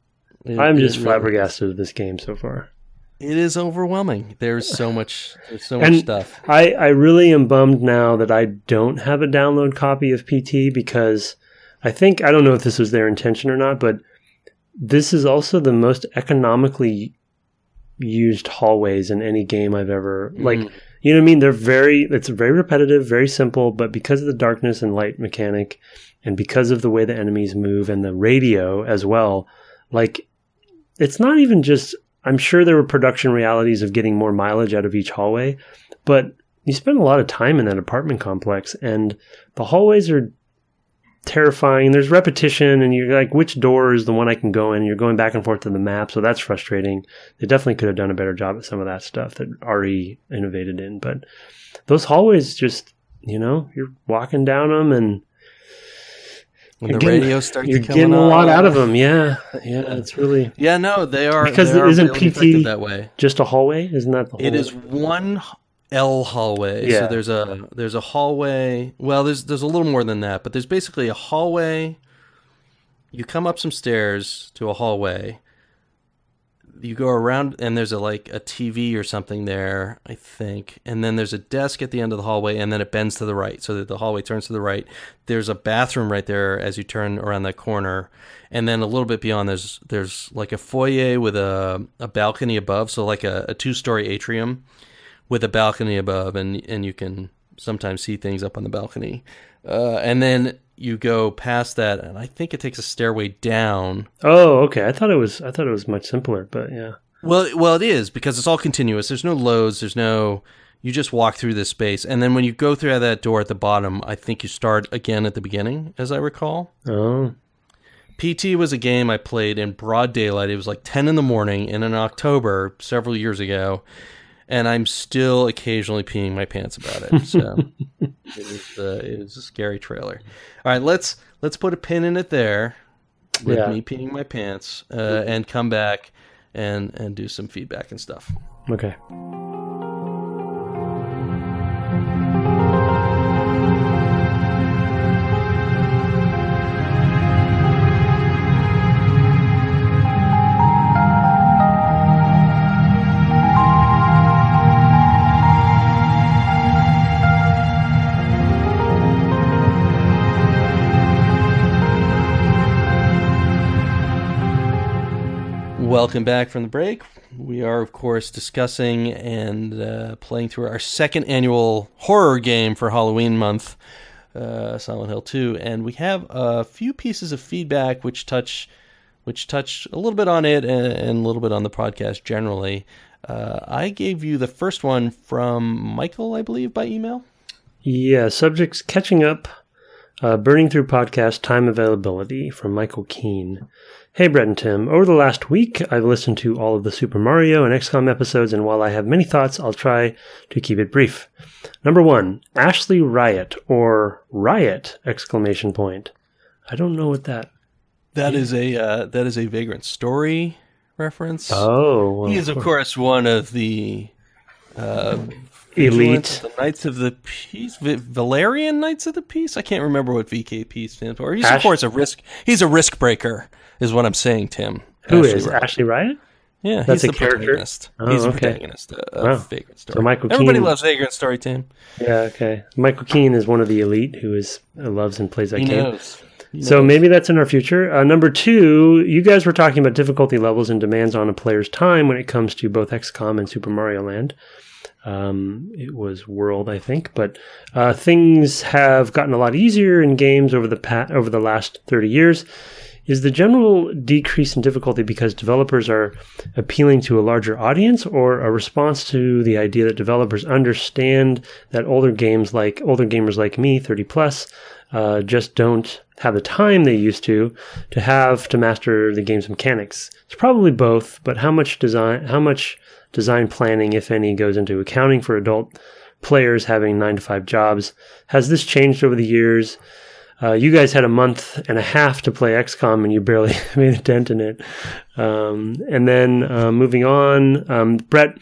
I'm just flabbergasted with this game so far. It is overwhelming. There's so much stuff. I really am bummed now that I don't have a download copy of PT, because I don't know if this was their intention or not, but this is also the most economically used hallways in any game I've ever, like, you know what I mean? It's very repetitive, very simple, but because of the darkness and light mechanic, and because of the way the enemies move and the radio as well, like, it's not even just, I'm sure there were production realities of getting more mileage out of each hallway, but you spend a lot of time in that apartment complex, and the hallways are terrifying. There's repetition, and you're like, which door is the one I can go in? You're going back and forth to the map, so that's frustrating. They definitely could have done a better job at some of that stuff that RE innovated in, but those hallways just, you know, you're walking down them, and When the radios start you're to come getting a lot out of on. them. Yeah, it's really no, they are because they are isn't really PT effective that way. just a hallway? Isn't that the whole? It is one L hallway. Yeah. So there's a hallway. Well, there's a little more than that, but there's basically a hallway. You come up some stairs to a hallway. You go around, and there's a TV or something there, I think. And then there's a desk at the end of the hallway, and then it bends to the right, so that the hallway turns to the right. There's a bathroom right there as you turn around that corner. And then a little bit beyond, there's like a foyer with a balcony above, so like a 2-story atrium with a balcony above, and you can sometimes see things up on the balcony. And then you go past that, and I think it takes a stairway down. Oh, okay. I thought it was much simpler, but yeah. Well, it is, because it's all continuous. There's no loads. You just walk through this space, and then when you go through that door at the bottom, I think you start again at the beginning, as I recall. Oh. PT was a game I played in broad daylight. It was like 10 in the morning in October several years ago, and I'm still occasionally peeing my pants about it. So it was a scary trailer. All right, let's put a pin in it there with me peeing my pants, and come back and do some feedback and stuff. Okay. Welcome back from the break. We are, of course, discussing and playing through our second annual horror game for Halloween month, Silent Hill 2, and we have a few pieces of feedback which touch a little bit on it and a little bit on the podcast generally. I gave you the first one from Michael, I believe, by email. Yeah, subjects catching up, burning through podcast time availability from Michael Keane. Hey, Brett and Tim. Over the last week, I've listened to all of the Super Mario and XCOM episodes, and while I have many thoughts, I'll try to keep it brief. Number 1, Ashley Riot, or Riot, ! I don't know what that... That is a Vagrant Story reference. Oh. Well, he is, of course, one of the... elite. The Knights of the Peace, Valerian Knights of the Peace. I can't remember what VKP stands for. He's of course He's a risk breaker, is what I'm saying, Tim. Who is Ashley Riot? Yeah, that's he's a the character. Protagonist. He's the protagonist of Vagrant Story. So Michael Everybody Keane, loves Vagrant Story, Tim. Yeah, okay. Michael Keane is one of the elite who loves and plays that game. Knows. So maybe that's in our future. Number 2, you guys were talking about difficulty levels and demands on a player's time when it comes to both XCOM and Super Mario Land. It was World, I think, but things have gotten a lot easier in games over the last 30 years. Is the general decrease in difficulty because developers are appealing to a larger audience, or a response to the idea that developers understand that older gamers like me, 30 plus, just don't have the time they used to have to master the game's mechanics? It's probably both, but how much design planning, if any, goes into accounting for adult players having 9-to-5 jobs? Has this changed over the years? You guys had a month and a half to play XCOM, and you barely made a dent in it. And then moving on, Brett,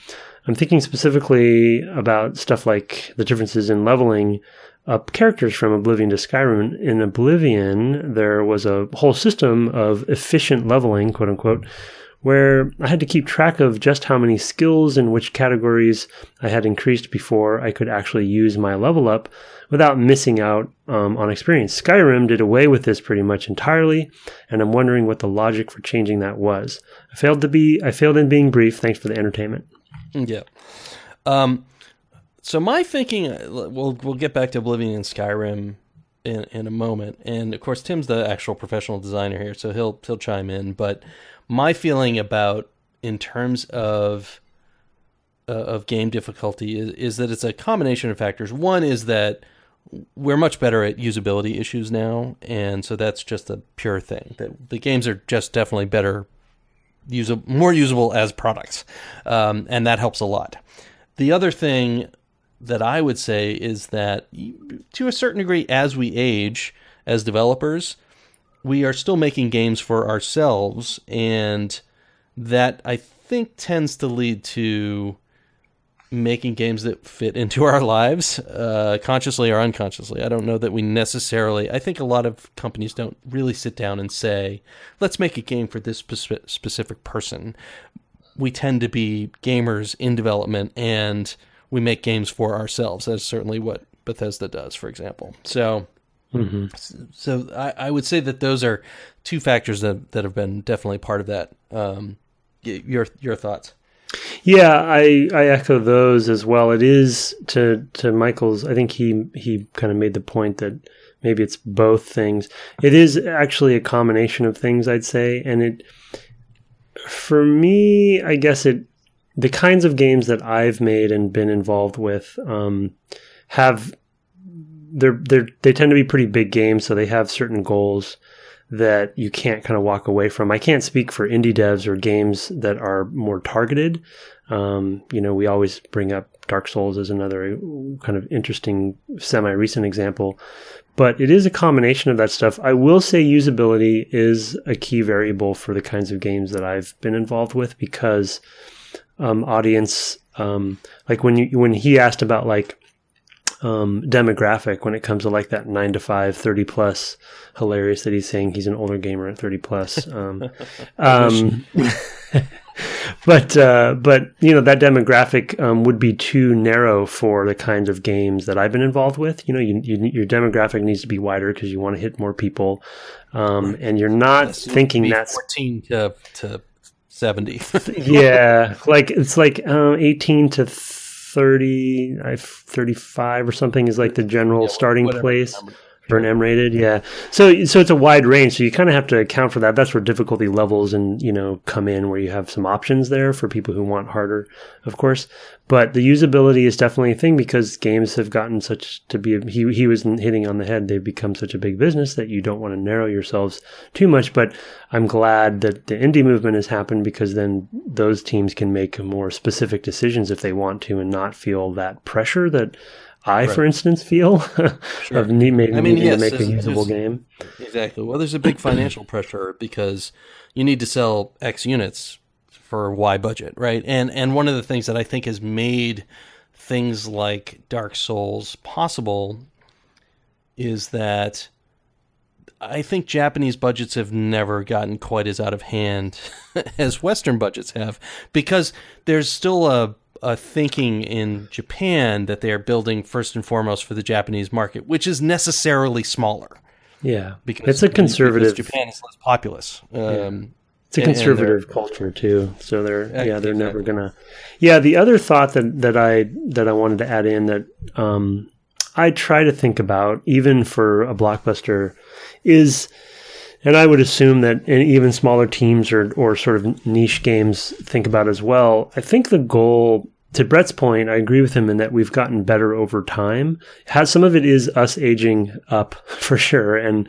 I'm thinking specifically about stuff like the differences in leveling up characters from Oblivion to Skyrim. In Oblivion, there was a whole system of efficient leveling, quote unquote, where I had to keep track of just how many skills in which categories I had increased before I could actually use my level up without missing out on experience. Skyrim did away with this pretty much entirely, and I'm wondering what the logic for changing that was. I failed in being brief. Thanks for the entertainment. Yeah. So my thinking, we'll get back to Oblivion and Skyrim in a moment, and of course Tim's the actual professional designer here, so he'll chime in. But my feeling about, in terms of game difficulty, is that it's a combination of factors. One is that we're much better at usability issues now, and so that's just a pure thing. That the games are just definitely better, more usable as products, and that helps a lot. The other thing that I would say is that, to a certain degree, as we age as developers, we are still making games for ourselves, and that I think tends to lead to making games that fit into our lives, consciously or unconsciously. I don't know that we necessarily... I think a lot of companies don't really sit down and say, let's make a game for this specific person. We tend to be gamers in development, and we make games for ourselves. That's certainly what Bethesda does, for example. So, so I would say that those are two factors that have been definitely part of that. Your thoughts? Yeah, I echo those as well. It is to Michael's. I think he kind of made the point that maybe it's both things. It is actually a combination of things, I'd say, and it. For me, I guess the kinds of games that I've made and been involved with they tend to be pretty big games, so they have certain goals that you can't kind of walk away from. I can't speak for indie devs or games that are more targeted. We always bring up Dark Souls as another kind of interesting semi-recent example, but it is a combination of that stuff. I will say usability is a key variable for the kinds of games that I've been involved with, because audience, like when he asked about like demographic when it comes to like that 9 to 5, 30 plus, hilarious that he's saying he's an older gamer at 30 plus. But that demographic would be too narrow for the kinds of games that I've been involved with. Your demographic needs to be wider because you want to hit more people, and you're not thinking that's 14 to 70. Yeah, like it's like 18 to 30, 35 or something is like the general starting place for an M-rated. Yeah. So it's a wide range. So you kind of have to account for that. That's where difficulty levels and, come in, where you have some options there for people who want harder, of course. But the usability is definitely a thing, because games have gotten such to be, he was hitting on the head. They've become such a big business that you don't want to narrow yourselves too much. But I'm glad that the indie movement has happened, because then those teams can make more specific decisions if they want to, and not feel that pressure that I, for instance, feel of needing to make a usable game. Exactly. Well, there's a big financial pressure because you need to sell X units for Y budget, right? And one of the things that I think has made things like Dark Souls possible is that I think Japanese budgets have never gotten quite as out of hand as Western budgets have, because there's still a thinking in Japan that they are building first and foremost for the Japanese market, which is necessarily smaller. Yeah, because it's a conservative. Because Japan is less populous. It's a conservative culture too, so they're never gonna. Yeah, the other thought that I wanted to add in that I try to think about, even for a blockbuster, is. And I would assume that even smaller teams or sort of niche games think about as well. I think the goal, to Brett's point, I agree with him in that we've gotten better over time. Some of it is us aging up for sure, and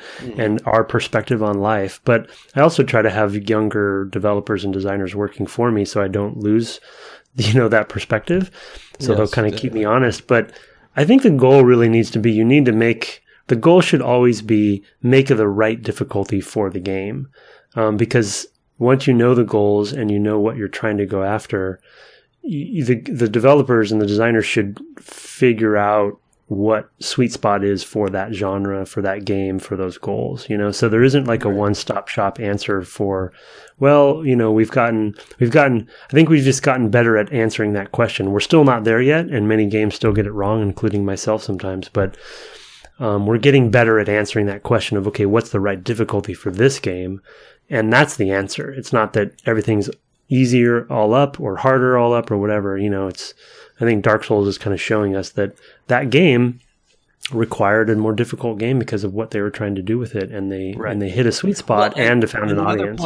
our perspective on life. But I also try to have younger developers and designers working for me, so I don't lose, that perspective. So they'll kind of keep me honest. But I think the goal really needs to be, the goal should always be make the right difficulty for the game. Because once you know the goals and you know what you're trying to go after, the developers and the designers should figure out what sweet spot is for that genre, for that game, for those goals, so there isn't like a one-stop shop answer for, we've gotten, I think we've just gotten better at answering that question. We're still not there yet, and many games still get it wrong, including myself sometimes, but we're getting better at answering that question of, okay, what's the right difficulty for this game? And that's the answer. It's not that everything's easier all up or harder all up or whatever. I think Dark Souls is kind of showing us that game required a more difficult game because of what they were trying to do with it. And they hit a sweet spot and found an audience.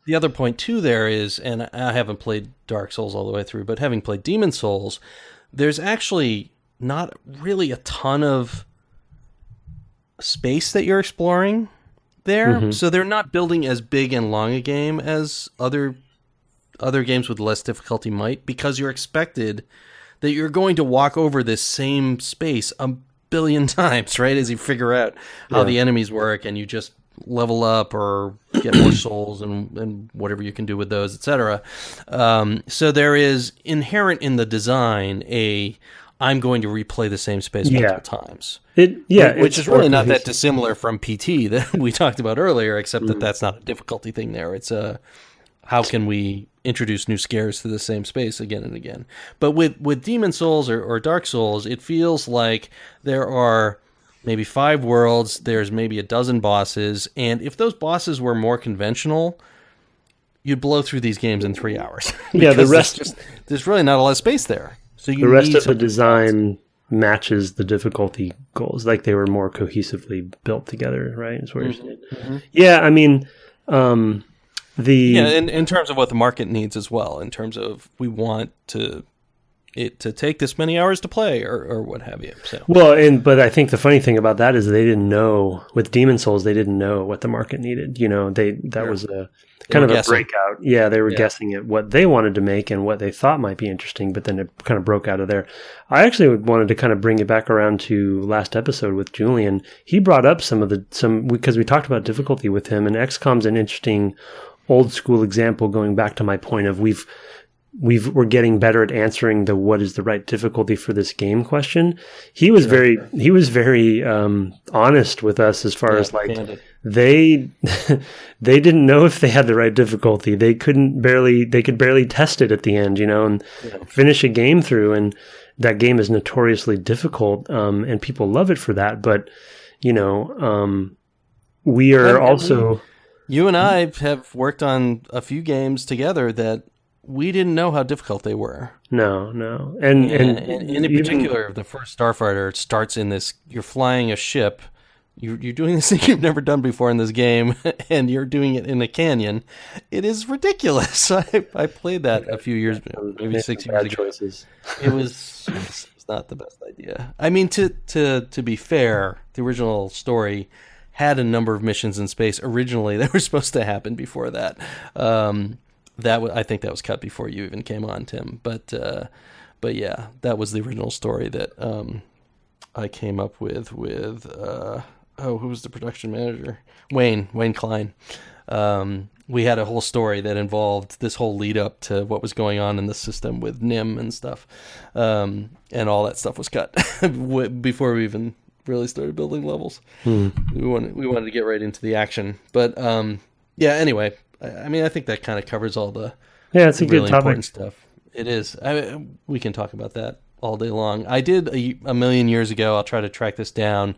The other point too there is, and I haven't played Dark Souls all the way through, but having played Demon Souls, there's actually not really a ton of space that you're exploring there. So they're not building as big and long a game as other games with less difficulty might, because you're expected that you're going to walk over this same space a billion times, right? As you figure out how the enemies work, and you just level up or get more souls and whatever you can do with those, etc. So there is inherent in the design I'm going to replay the same space multiple times. Which is really not that dissimilar from PT that we talked about earlier, except that that's not a difficulty thing there. It's how can we introduce new scares to the same space again and again. But with Demon Souls or Dark Souls, it feels like there are maybe 5 worlds, there's maybe a dozen bosses, and if those bosses were more conventional, you'd blow through these games in 3 hours. Yeah, the rest... There's really not a lot of space there. So the rest of the design matches the difficulty goals, like they were more cohesively built together, right? Is what you're saying. Mm-hmm. Yeah, I mean... in terms of what the market needs as well, in terms of we want it to take this many hours to play or what have you. So. Well, but I think the funny thing about that is they didn't know, with Demon Souls, they didn't know what the market needed. That was a kind of a breakout. Yeah, they were guessing at what they wanted to make and what they thought might be interesting, but then it kind of broke out of there. I actually wanted to kind of bring it back around to last episode with Julian. He brought up because we talked about difficulty with him, and XCOM's an interesting old school example, going back to my point of we're getting better at answering the what is the right difficulty for this game question. He was very honest with us as far as like candid. They didn't know if they had the right difficulty. They could barely test it at the end, and finish a game through, and that game is notoriously difficult, and people love it for that. But we are also... You and I have worked on a few games together that we didn't know how difficult they were. No. And in particular, the first Starfighter starts in this, you're flying a ship, you're doing this thing you've never done before in this game, and you're doing it in a canyon. It is ridiculous. I played that a few years ago, maybe 6 years ago. Choices. It was not the best idea. I mean, to be fair, the original story had a number of missions in space originally that were supposed to happen before that. I think that was cut before you even came on, Tim. But yeah, that was the original story that I came up with who was the production manager? Wayne Klein. We had a whole story that involved this whole lead up to what was going on in the system with NIM and stuff, and all that stuff was cut before we even really started building levels. We wanted to get right into the action, but anyway, I mean, I think that kind of covers all the it's a really good topic. Important stuff. It is. We can talk about that all day long. I did a million years ago. I'll try to track this down,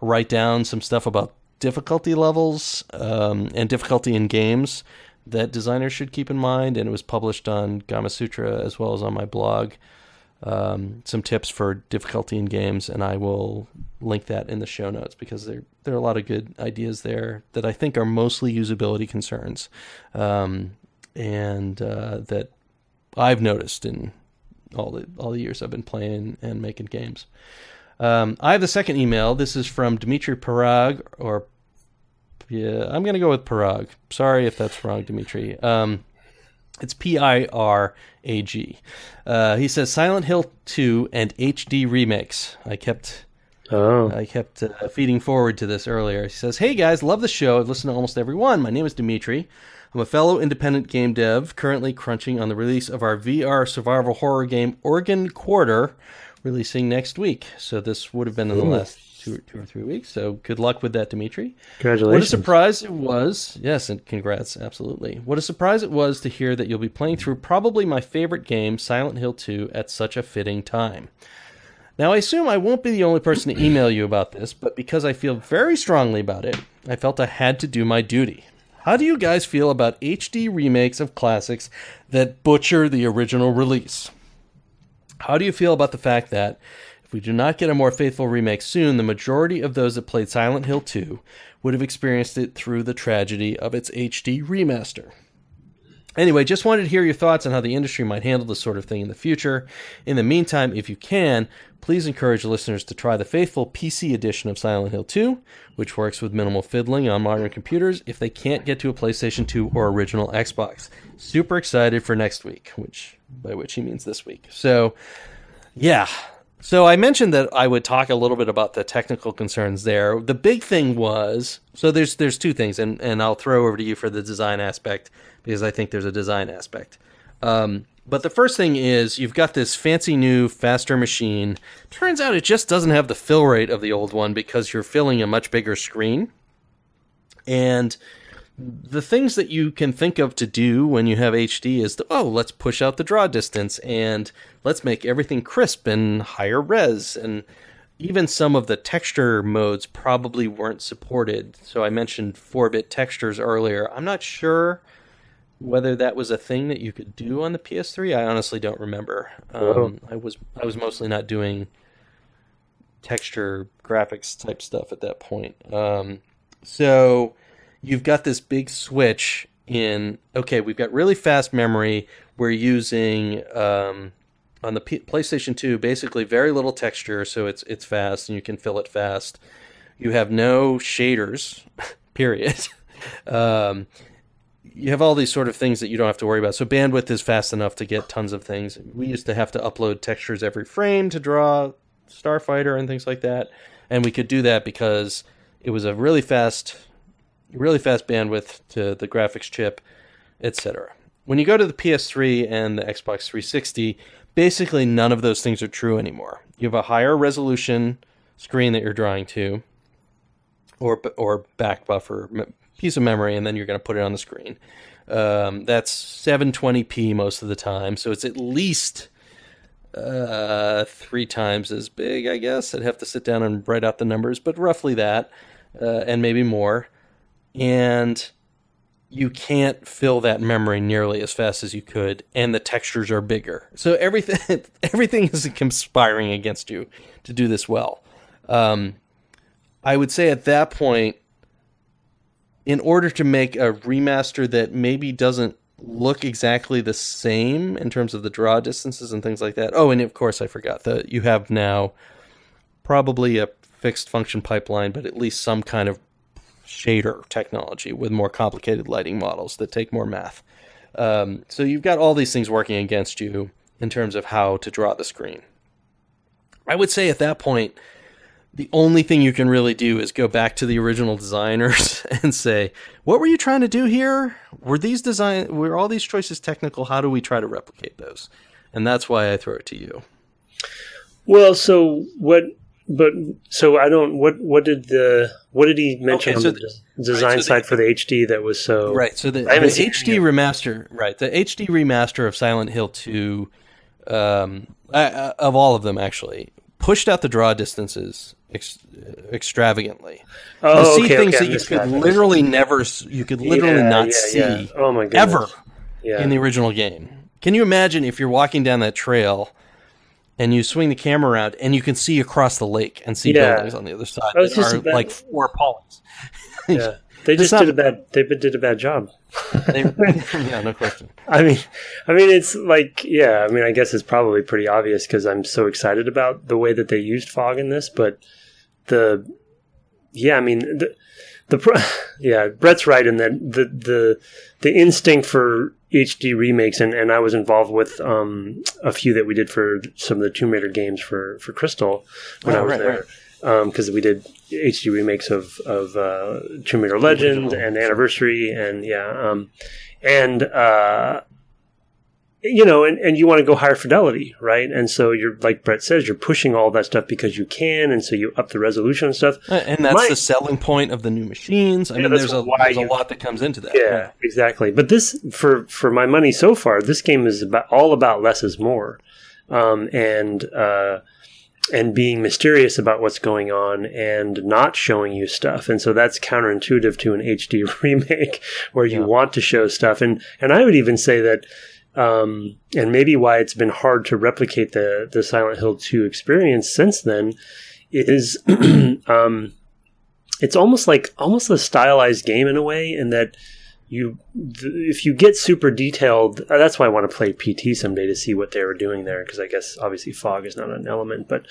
write down some stuff about difficulty levels and difficulty in games that designers should keep in mind, and it was published on Gama Sutra as well as on my blog. Some tips for difficulty in games, and I will link that in the show notes because there are a lot of good ideas there that I think are mostly usability concerns, and that I've noticed in all the years I've been playing and making games. I have the second email. This is from Dmitry Parag, I'm going to go with Parag. Sorry if that's wrong, Dmitry. It's Pirag. He says Silent Hill 2 and HD remakes. I kept feeding forward to this earlier. He says, "Hey guys, love the show. I've listened to almost every one. My name is Dmitry. I'm a fellow independent game dev, currently crunching on the release of our VR survival horror game Organ Quarter, releasing next week." So this would have been in the last two or 3 weeks. So good luck with that, Dmitry. Congratulations. What a surprise it was. Yes, and congrats, absolutely. What a surprise it was to hear that you'll be playing through probably my favorite game, Silent Hill 2, at such a fitting time. Now, I assume I won't be the only person to email you about this, but because I feel very strongly about it, I felt I had to do my duty. How do you guys feel about HD remakes of classics that butcher the original release? How do you feel about the fact that if we do not get a more faithful remake soon, the majority of those that played Silent Hill 2 would have experienced it through the tragedy of its HD remaster? Anyway, just wanted to hear your thoughts on how the industry might handle this sort of thing in the future. In the meantime, if you can, please encourage listeners to try the faithful PC edition of Silent Hill 2, which works with minimal fiddling on modern computers if they can't get to a PlayStation 2 or original Xbox. Super excited for next week, by which he means this week. So, yeah. So I mentioned that I would talk a little bit about the technical concerns there. The big thing was, so there's two things, and I'll throw over to you for the design aspect, because I think there's a design aspect. But the first thing is, you've got this fancy new, faster machine. Turns out it just doesn't have the fill rate of the old one because you're filling a much bigger screen. And the things that you can think of to do when you have HD is, let's push out the draw distance and let's make everything crisp and higher res. And even some of the texture modes probably weren't supported. So I mentioned 4-bit textures earlier. I'm not sure whether that was a thing that you could do on the PS3. I honestly don't remember. I was mostly not doing texture graphics type stuff at that point. So you've got this big switch in, we've got really fast memory. We're using, on the PlayStation 2, basically very little texture, so it's fast, and you can fill it fast. You have no shaders, period. You have all these sort of things that you don't have to worry about. So bandwidth is fast enough to get tons of things. We used to have to upload textures every frame to draw Starfighter and things like that, and we could do that because it was a really fast bandwidth to the graphics chip, etc. When you go to the PS3 and the Xbox 360, basically none of those things are true anymore. You have a higher resolution screen that you're drawing to, or back buffer piece of memory, and then you're going to put it on the screen. That's 720p most of the time, so it's at least 3 times as big, I guess. I'd have to sit down and write out the numbers, but roughly that, and maybe more. And you can't fill that memory nearly as fast as you could, and the textures are bigger. So everything is conspiring against you to do this well. I would say at that point, in order to make a remaster that maybe doesn't look exactly the same in terms of the draw distances and things like that. Oh, and of course I forgot that you have now probably a fixed function pipeline, but at least some kind of shader technology with more complicated lighting models that take more math. So you've got all these things working against you in terms of how to draw the screen. I would say at that point, the only thing you can really do is go back to the original designers and say, what were you trying to do here? Were all these choices technical? How do we try to replicate those? And that's why I throw it to you. Well, so what did he mention on the design side for the HD that was so... Right, so the HD remaster, the HD remaster of Silent Hill 2, of all of them actually, pushed out the draw distances extravagantly. To see things that you could literally not see oh my ever in the original game. Can you imagine if you're walking down that trail and you swing the camera around and you can see across the lake and see buildings on the other side that are like 4 polys? Yeah, they did a bad job. Yeah, no question. I mean, it's like, I guess it's probably pretty obvious because I'm so excited about the way that they used fog in this, but Brett's right in that the instinct for HD remakes, and I was involved with a few that we did for some of the Tomb Raider games for Crystal when I was there. Because we did HD remakes of Tomb Raider Legend and Anniversary, and you want to go higher fidelity, right? And so you're, like Brett says, you're pushing all that stuff because you can, and so you up the resolution and stuff. And that's the selling point of the new machines. I mean, there's a lot that comes into that. Yeah, exactly. But this, for my money so far, this game is all about less is more, and being mysterious about what's going on and not showing you stuff. And so that's counterintuitive to an HD remake where you want to show stuff. And I would even say that, and maybe why it's been hard to replicate the Silent Hill 2 experience since then is, it's almost a stylized game in a way, in that if you get super detailed, that's why I want to play PT someday to see what they were doing there, because I guess obviously fog is not an element, but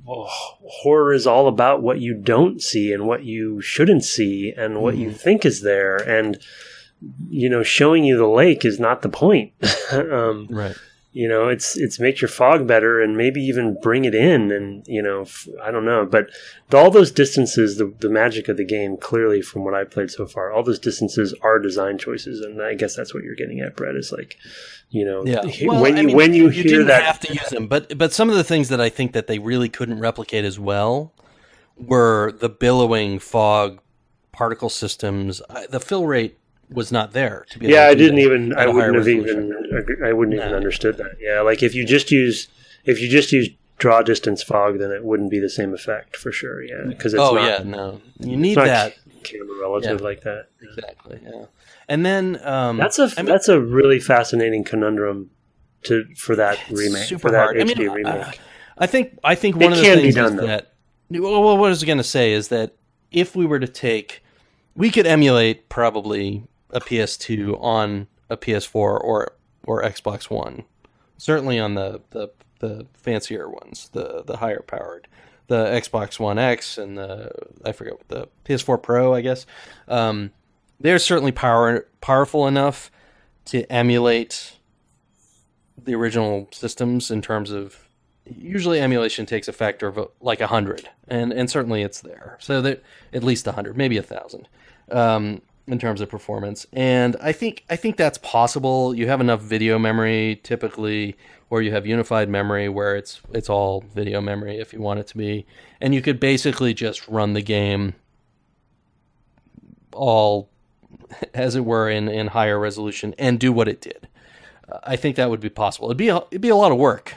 horror is all about what you don't see and what you shouldn't see and what you think is there, and showing you the lake is not the point. Right. it's make your fog better and maybe even bring it in. And, I don't know. But all those distances, the magic of the game, clearly from what I've played so far, all those distances are design choices. And I guess that's what you're getting at, Brett, is like, when you hear didn't that. have to use them. But some of the things that I think that they really couldn't replicate as well were the billowing fog particle systems. The fill rate was not there to be able to I do didn't that even at I a higher wouldn't have resolution. even understood that. Yeah, like if you just use draw distance fog, then it wouldn't be the same effect for sure. Yeah, because it's you need that camera relative like that. Exactly. Yeah, and then that's a really fascinating conundrum for that remake. Super for that hard. HD remake. I think one of the things is that. Well, what I was going to say is that if we were to take, we could emulate probably a PS2 on a PS4 or Xbox One, certainly on the fancier ones, the higher powered, the Xbox One X and the PS4 Pro, I guess. They're certainly powerful enough to emulate the original systems in terms of. Usually emulation takes a factor of like 100, and certainly it's there. So that at least 100, maybe 1,000, in terms of performance. And I think that's possible. You have enough video memory typically, or you have unified memory where it's all video memory if you want it to be, and you could basically just run the game all, as it were, in higher resolution and do what it did. I think that would be possible. It'd be a lot of work.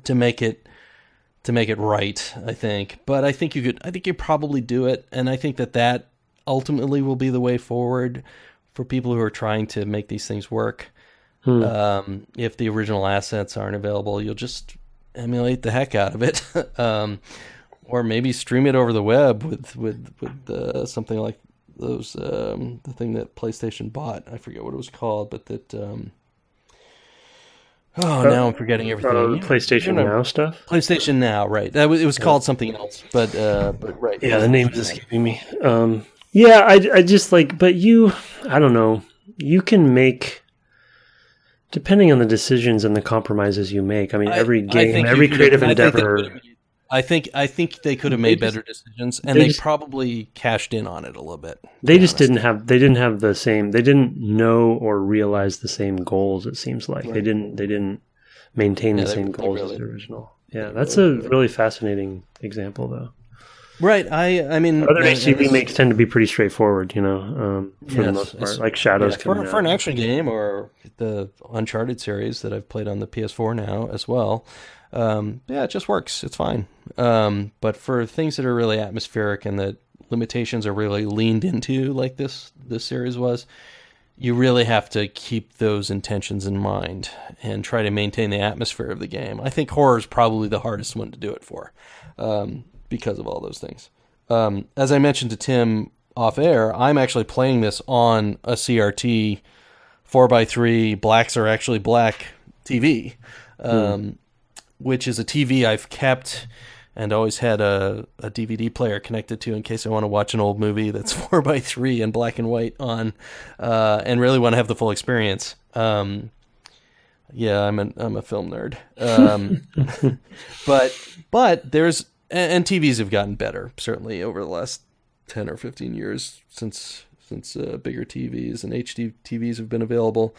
To make it right, I think. But I think you probably do it, and I think that ultimately will be the way forward for people who are trying to make these things work. If the original assets aren't available, you'll just emulate the heck out of it, or maybe stream it over the web with something like those the thing that PlayStation bought. I forget what it was called, but that. Now I'm forgetting everything. PlayStation Now stuff? PlayStation Now, right. It was called something else, but right. Yeah, the name is escaping me. I just like, but I don't know. You can make, depending on the decisions and the compromises you make. I mean, every game, every creative endeavor. I think they could have made better decisions, and they probably cashed in on it a little bit. They just didn't have the same. They didn't know or realize the same goals. It seems like they didn't maintain the same goals as the original. Yeah, that's a really fascinating example, though. Right. I mean, other HD remakes tend to be pretty straightforward, for the most part, like Shadows coming out. For an action game, or the Uncharted series that I've played on the PS4 now as well. It just works. It's fine. But for things that are really atmospheric and that limitations are really leaned into, like this series was, you really have to keep those intentions in mind and try to maintain the atmosphere of the game. I think horror is probably the hardest one to do it for, because of all those things. As I mentioned to Tim off air, I'm actually playing this on a CRT 4x3 blacks are actually black TV. Which is a TV I've kept and always had a DVD player connected to in case I want to watch an old movie that's 4x3 and black and white on, and really want to have the full experience. I'm a film nerd. But there's, and TVs have gotten better, certainly over the last 10 or 15 years since bigger TVs and HD TVs have been available.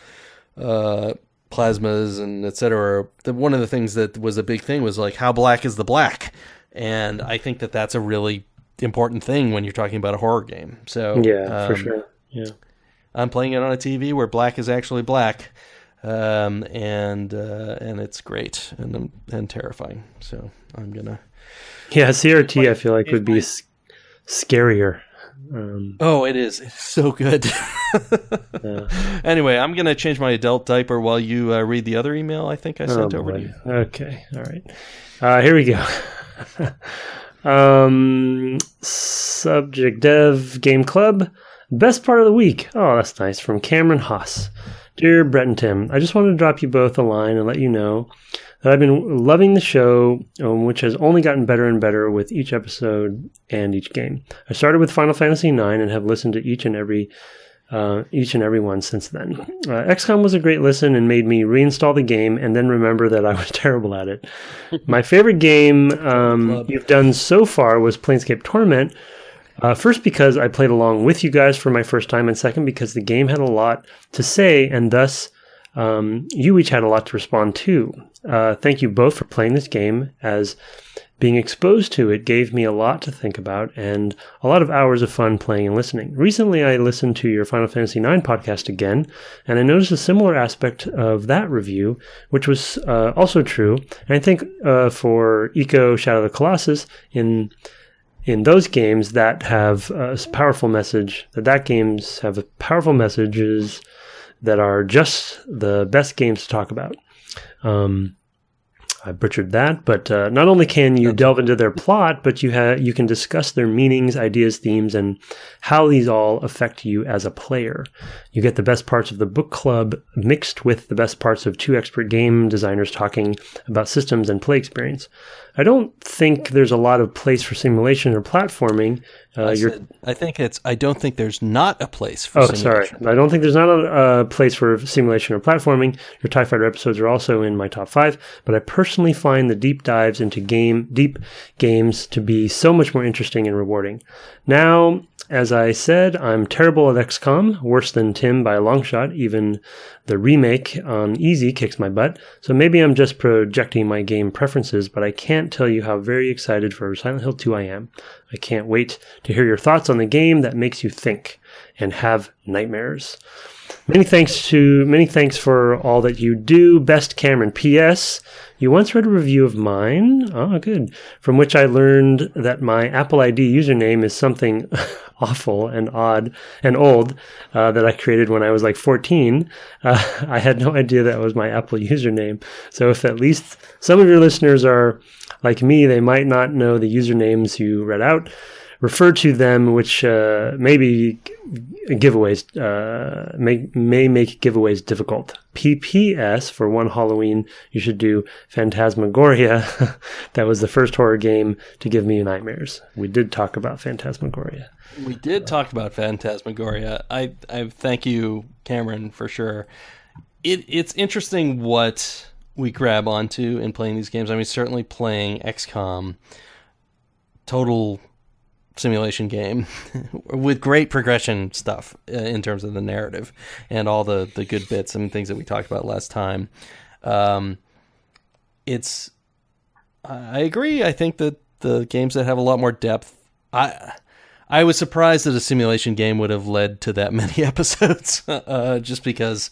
Plasmas and etc. One of the things that was a big thing was like, how black is the black? And I think that's a really important thing when you're talking about a horror game. So for sure. Yeah, I'm playing it on a TV where black is actually black, and it's great and terrifying. So I'm gonna. Yeah, CRT I feel like would be scarier. It is. It's so good. Anyway, I'm going to change my adult diaper while you read the other email I think I sent over to you. Okay. All right. Here we go. Subject Dev Game Club. Best part of the week. Oh, that's nice. From Cameron Haas. Dear Brett and Tim, I just wanted to drop you both a line and let you know that I've been loving the show, which has only gotten better and better with each episode and each game. I started with Final Fantasy IX and have listened to each and every each and every one since then. XCOM was a great listen and made me reinstall the game and then remember that I was terrible at it. My favorite game you've done so far was Planescape Torment. First, because I played along with you guys for my first time, and second, because the game had a lot to say, and thus you each had a lot to respond to. Thank you both for playing this game, as being exposed to it gave me a lot to think about and a lot of hours of fun playing and listening. Recently, I listened to your Final Fantasy IX podcast again, and I noticed a similar aspect of that review, which was also true. And I think for Eco Shadow of the Colossus, in those games that have a powerful message, that games have powerful messages that are just the best games to talk about. I butchered that, but not only can you delve into their plot, but you can discuss their meanings, ideas, themes, and how these all affect you as a player. You get the best parts of the book club mixed with the best parts of two expert game designers talking about systems and play experience. I don't think there's a lot of place for simulation or platforming. I don't think there's not a place for simulation. Sorry. I don't think there's not a place for simulation or platforming. Your TIE Fighter episodes are also in my top 5, but I personally find the deep dives into deep games to be so much more interesting and rewarding. Now, as I said, I'm terrible at XCOM, worse than Tim by a long shot. Even the remake on easy kicks my butt. So maybe I'm just projecting my game preferences, but I can't tell you how very excited for Silent Hill 2 I am. I can't wait to hear your thoughts on the game that makes you think and have nightmares. Many thanks for all that you do. Best, Cameron. P.S. You once read a review of mine, good, from which I learned that my Apple ID username is something awful and odd and old that I created when I was like 14. I had no idea that was my Apple username. So if at least some of your listeners are like me, they might not know the usernames you read out. Refer to them, which maybe giveaways may make giveaways difficult. PPS, for one Halloween, you should do Phantasmagoria. That was the first horror game to give me nightmares. We did talk about Phantasmagoria. We did talk about Phantasmagoria. I thank you, Cameron, for sure. It's interesting what we grab onto in playing these games. I mean, certainly playing XCOM, total simulation game with great progression stuff in terms of the narrative and all the good bits and things that we talked about last time. I agree. I think that the games that have a lot more depth, I was surprised that a simulation game would have led to that many episodes, just because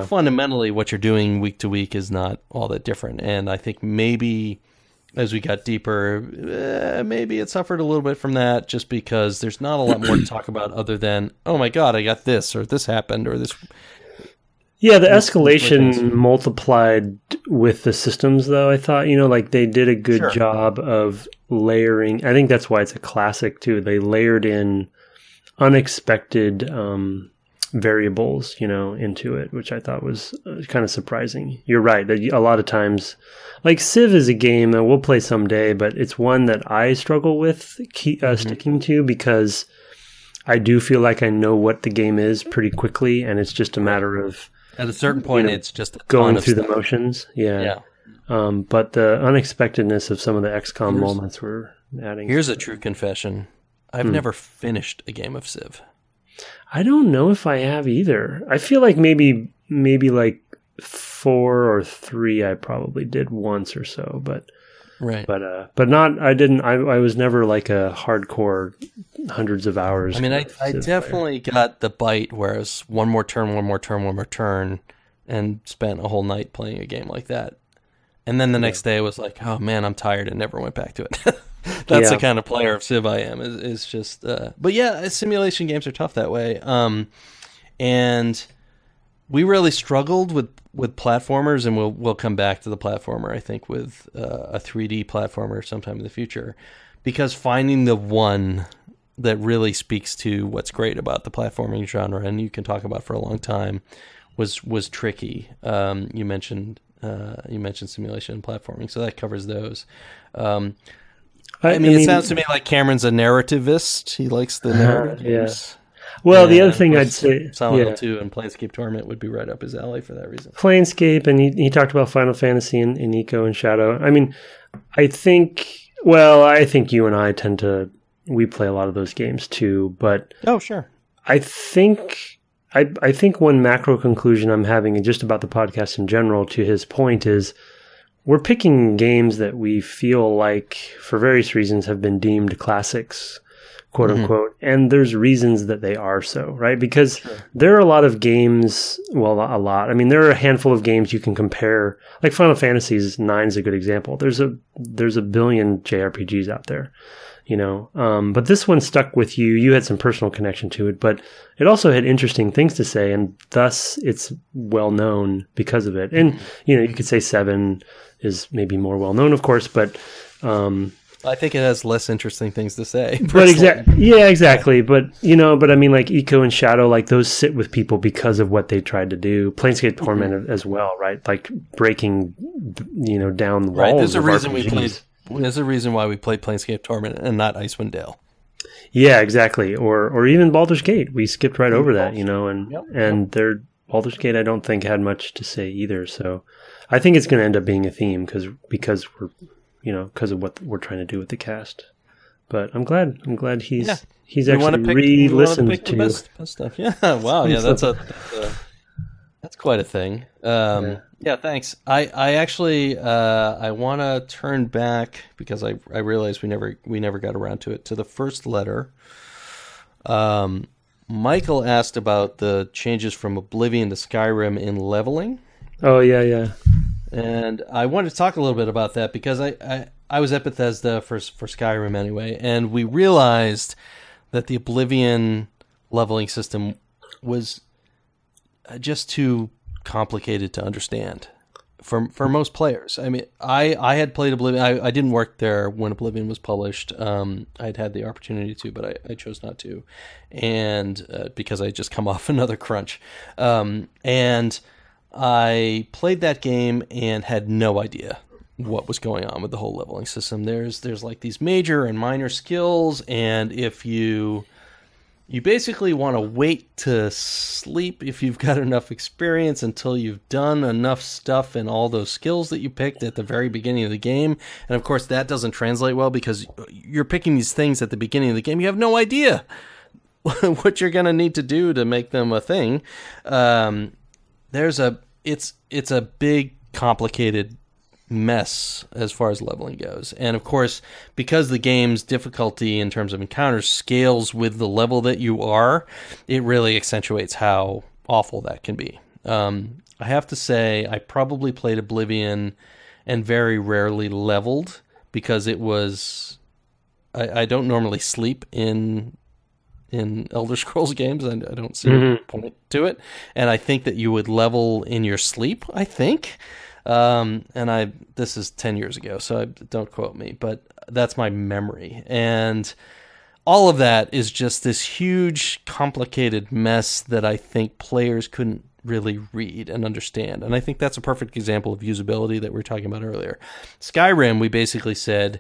fundamentally what you're doing week to week is not all that different. And I think maybe as we got deeper, maybe it suffered a little bit from that, just because there's not a lot more to talk about other than, oh my God, I got this, or this happened, or this. Yeah, the escalation multiplied with the systems, though, I thought. Like they did a good job of layering. I think that's why it's a classic, too. They layered in unexpected variables, into it, which I thought was kind of surprising. You're right, that a lot of times, like Civ is a game that we'll play someday, but it's one that I struggle with sticking to, because I do feel like I know what the game is pretty quickly, and it's just a matter of at a certain point, it's just going through the motions. Yeah. But the unexpectedness of some of the XCOM moments were adding. Here's a true confession: I've never finished a game of Civ. I don't know if I have either. I feel like maybe like 4 or 3 I probably did once or so, but not. I didn't. I was never like a hardcore hundreds of hours. I mean, I definitely got the bite, whereas one more turn, and spent a whole night playing a game like that. And then the next day I was like, oh man, I'm tired, and never went back to it. That's the kind of player of Civ I am. Is just, but yeah, simulation games are tough that way. And we really struggled with platformers, and we'll come back to the platformer, I think, with a 3D platformer sometime in the future, because finding the one that really speaks to what's great about the platforming genre, and you can talk about for a long time, was tricky. You mentioned simulation and platforming, so that covers those. I mean, it sounds to me like Cameron's a narrativist. He likes the narratives. Well, the And other of thing I'd course, say, Silent Hill 2 and Planescape Torment would be right up his alley for that reason. Planescape, and he talked about Final Fantasy and Eco and Shadow. I mean, I think you and I we play a lot of those games too, but Oh, sure. I think one macro conclusion I'm having just about the podcast in general, to his point, is we're picking games that we feel like, for various reasons, have been deemed classics, quote unquote, and there's reasons that they are so, right? Because there are a lot of games, well, a lot. I mean, there are a handful of games you can compare. Like Final Fantasy IX is a good example. There's a billion JRPGs out there, but this one stuck with you. You had some personal connection to it, but it also had interesting things to say, and thus it's well known because of it. And you could say 7 is maybe more well known, of course, but I think it has less interesting things to say. But exactly. But I mean, like Eco and Shadow, like those sit with people because of what they tried to do. Planescape Torment as well, right? Like breaking, down the walls. Right. There's a of reason RPGs. There's a reason why we played Planescape Torment and not Icewind Dale. Yeah, exactly. Or even Baldur's Gate. We skipped right over that, and Baldur's Gate, I don't think had much to say either. So I think it's going to end up being a theme because we're, because of what we're trying to do with the cast. But I'm glad he's actually re-listened to best stuff. Yeah, wow, yeah, that's quite a thing. Yeah, thanks. I actually I want to turn back because I realized we never got around to it, to the first letter. Michael asked about the changes from Oblivion to Skyrim in leveling. Oh yeah. And I wanted to talk a little bit about that because I was at Bethesda for Skyrim anyway, and we realized that the Oblivion leveling system was just too complicated to understand for most players. I mean, I had played Oblivion. I didn't work there when Oblivion was published. I'd had the opportunity to, but I chose not to, and because I just come off another crunch, and I played that game and had no idea what was going on with the whole leveling system. There's like these major and minor skills, and if you basically want to wait to sleep if you've got enough experience until you've done enough stuff and all those skills that you picked at the very beginning of the game. And of course that doesn't translate well because you're picking these things at the beginning of the game. You have no idea what you're going to need to do to make them a thing. It's a big, complicated mess as far as leveling goes. And of course, because the game's difficulty in terms of encounters scales with the level that you are, it really accentuates how awful that can be. I have to say, I probably played Oblivion and very rarely leveled because it was... I don't normally sleep in Elder Scrolls games. I don't see a point to it. And I think that you would level in your sleep, I think. This is 10 years ago, so don't quote me, but that's my memory. And all of that is just this huge, complicated mess that I think players couldn't really read and understand. And I think that's a perfect example of usability that we were talking about earlier. Skyrim, we basically said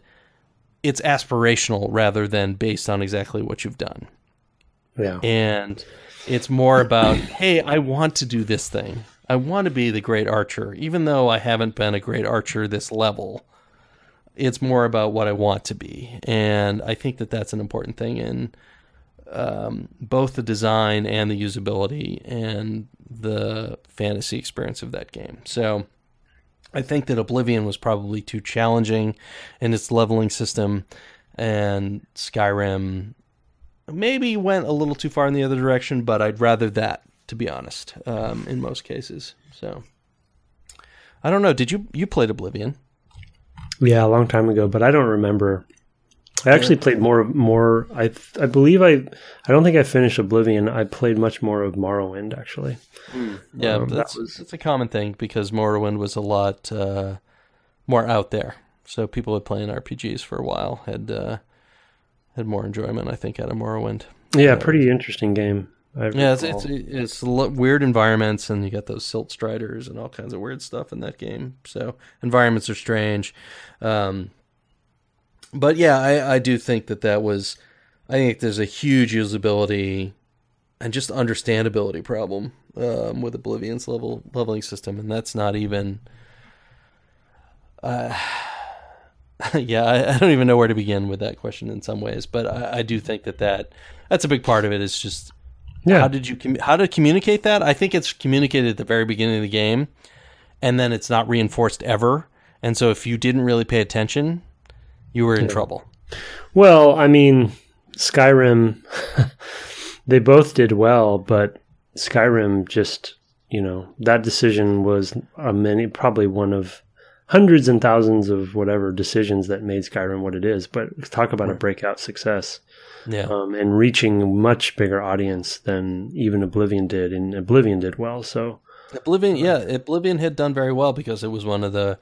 it's aspirational rather than based on exactly what you've done. Yeah. And it's more about, hey, I want to do this thing. I want to be the great archer, even though I haven't been a great archer this level. It's more about what I want to be. And I think that that's an important thing in both the design and the usability and the fantasy experience of that game. So I think that Oblivion was probably too challenging in its leveling system, and Skyrim maybe went a little too far in the other direction, but I'd rather that, to be honest, in most cases. So I don't know. Did you played Oblivion? Yeah, a long time ago, but I don't remember. I actually played more. I believe I don't think I finished Oblivion. I played much more of Morrowind, actually. Yeah, that's a common thing because Morrowind was a lot more out there. So people had playing RPGs for a while had more enjoyment, I think, out of Morrowind. Yeah, pretty interesting game. It's weird environments, and you got those silt striders and all kinds of weird stuff in that game. So environments are strange. But yeah, I do think that was... I think there's a huge usability just understandability problem with Oblivion's leveling system, and that's not even. Yeah, I don't even know where to begin with that question in some ways, but I do think that's a big part of it. Is just how to communicate that. I think it's communicated at the very beginning of the game, and then it's not reinforced ever. And so if you didn't really pay attention, you were in trouble. Well, I mean, Skyrim, they both did well, but Skyrim just, that decision was probably one of hundreds and thousands of whatever decisions that made Skyrim what it is. But talk about a breakout success. Yeah. And reaching a much bigger audience than even Oblivion did, and Oblivion did well. So Oblivion had done very well because it was one of the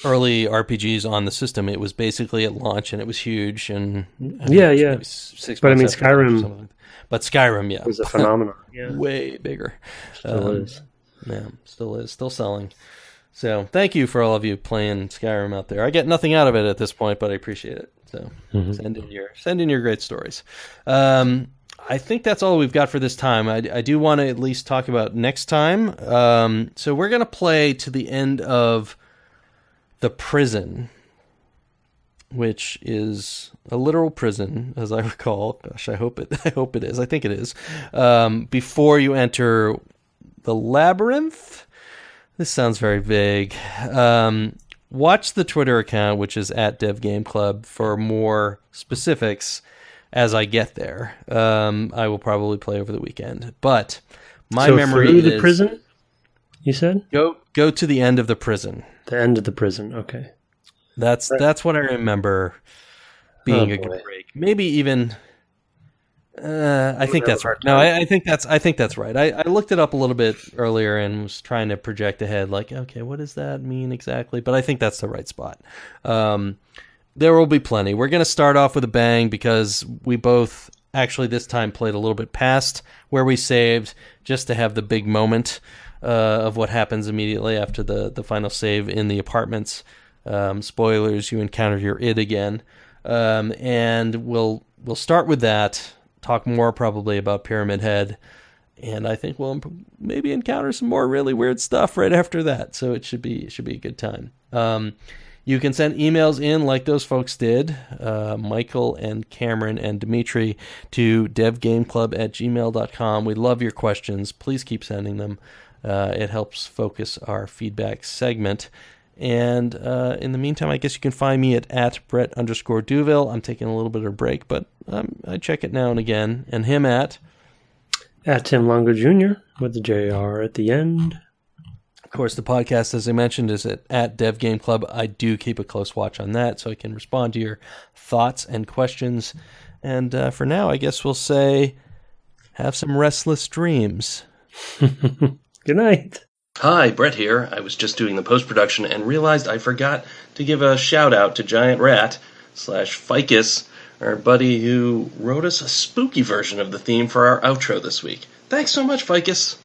early RPGs on the system. It was basically at launch, and it was huge. And yeah. 6 but I mean, months Skyrim. But Skyrim, yeah, was a phenomenon. Yeah, way bigger. Still is. Yeah, still is. Still selling. So thank you for all of you playing Skyrim out there. I get nothing out of it at this point, but I appreciate it. So send in your great stories. I think that's all we've got for this time. I do want to at least talk about next time. So we're going to play to the end of The Prison, which is a literal prison, as I recall. Gosh, I hope it is. I think it is. Before you enter the labyrinth. This sounds very vague. Watch the Twitter account, which is @DevGameClub, for more specifics as I get there. I will probably play over the weekend. But my memory through is... the prison, you said? Go to the end of the prison. The end of the prison, okay. That's what I remember being a good break. Maybe even... I think that's right. No, I think that's right. I looked it up a little bit earlier and was trying to project ahead, like, okay, what does that mean exactly? But I think that's the right spot. There will be plenty. We're going to start off with a bang because we both actually this time played a little bit past where we saved, just to have the big moment of what happens immediately after the final save in the apartments. Spoilers: you encounter your id again, and we'll start with that. Talk more probably about Pyramid Head, and I think we'll maybe encounter some more really weird stuff right after that. So it should be a good time. You can send emails in like those folks did, Michael and Cameron and Dimitri, to devgameclub@gmail.com. We love your questions. Please keep sending them. It helps focus our feedback segment. And in the meantime, I guess you can find me at Brett_Duville. I'm taking a little bit of a break, but I check it now and again. And him at Tim Longo Jr. with the JR at the end. Of course, the podcast, as I mentioned, is at DevGameClub. I do keep a close watch on that, so I can respond to your thoughts and questions. And for now, I guess we'll say, have some restless dreams. Good night. Hi, Brett here. I was just doing the post-production and realized I forgot to give a shout-out to Giant Rat /Ficus, our buddy who wrote us a spooky version of the theme for our outro this week. Thanks so much, Ficus.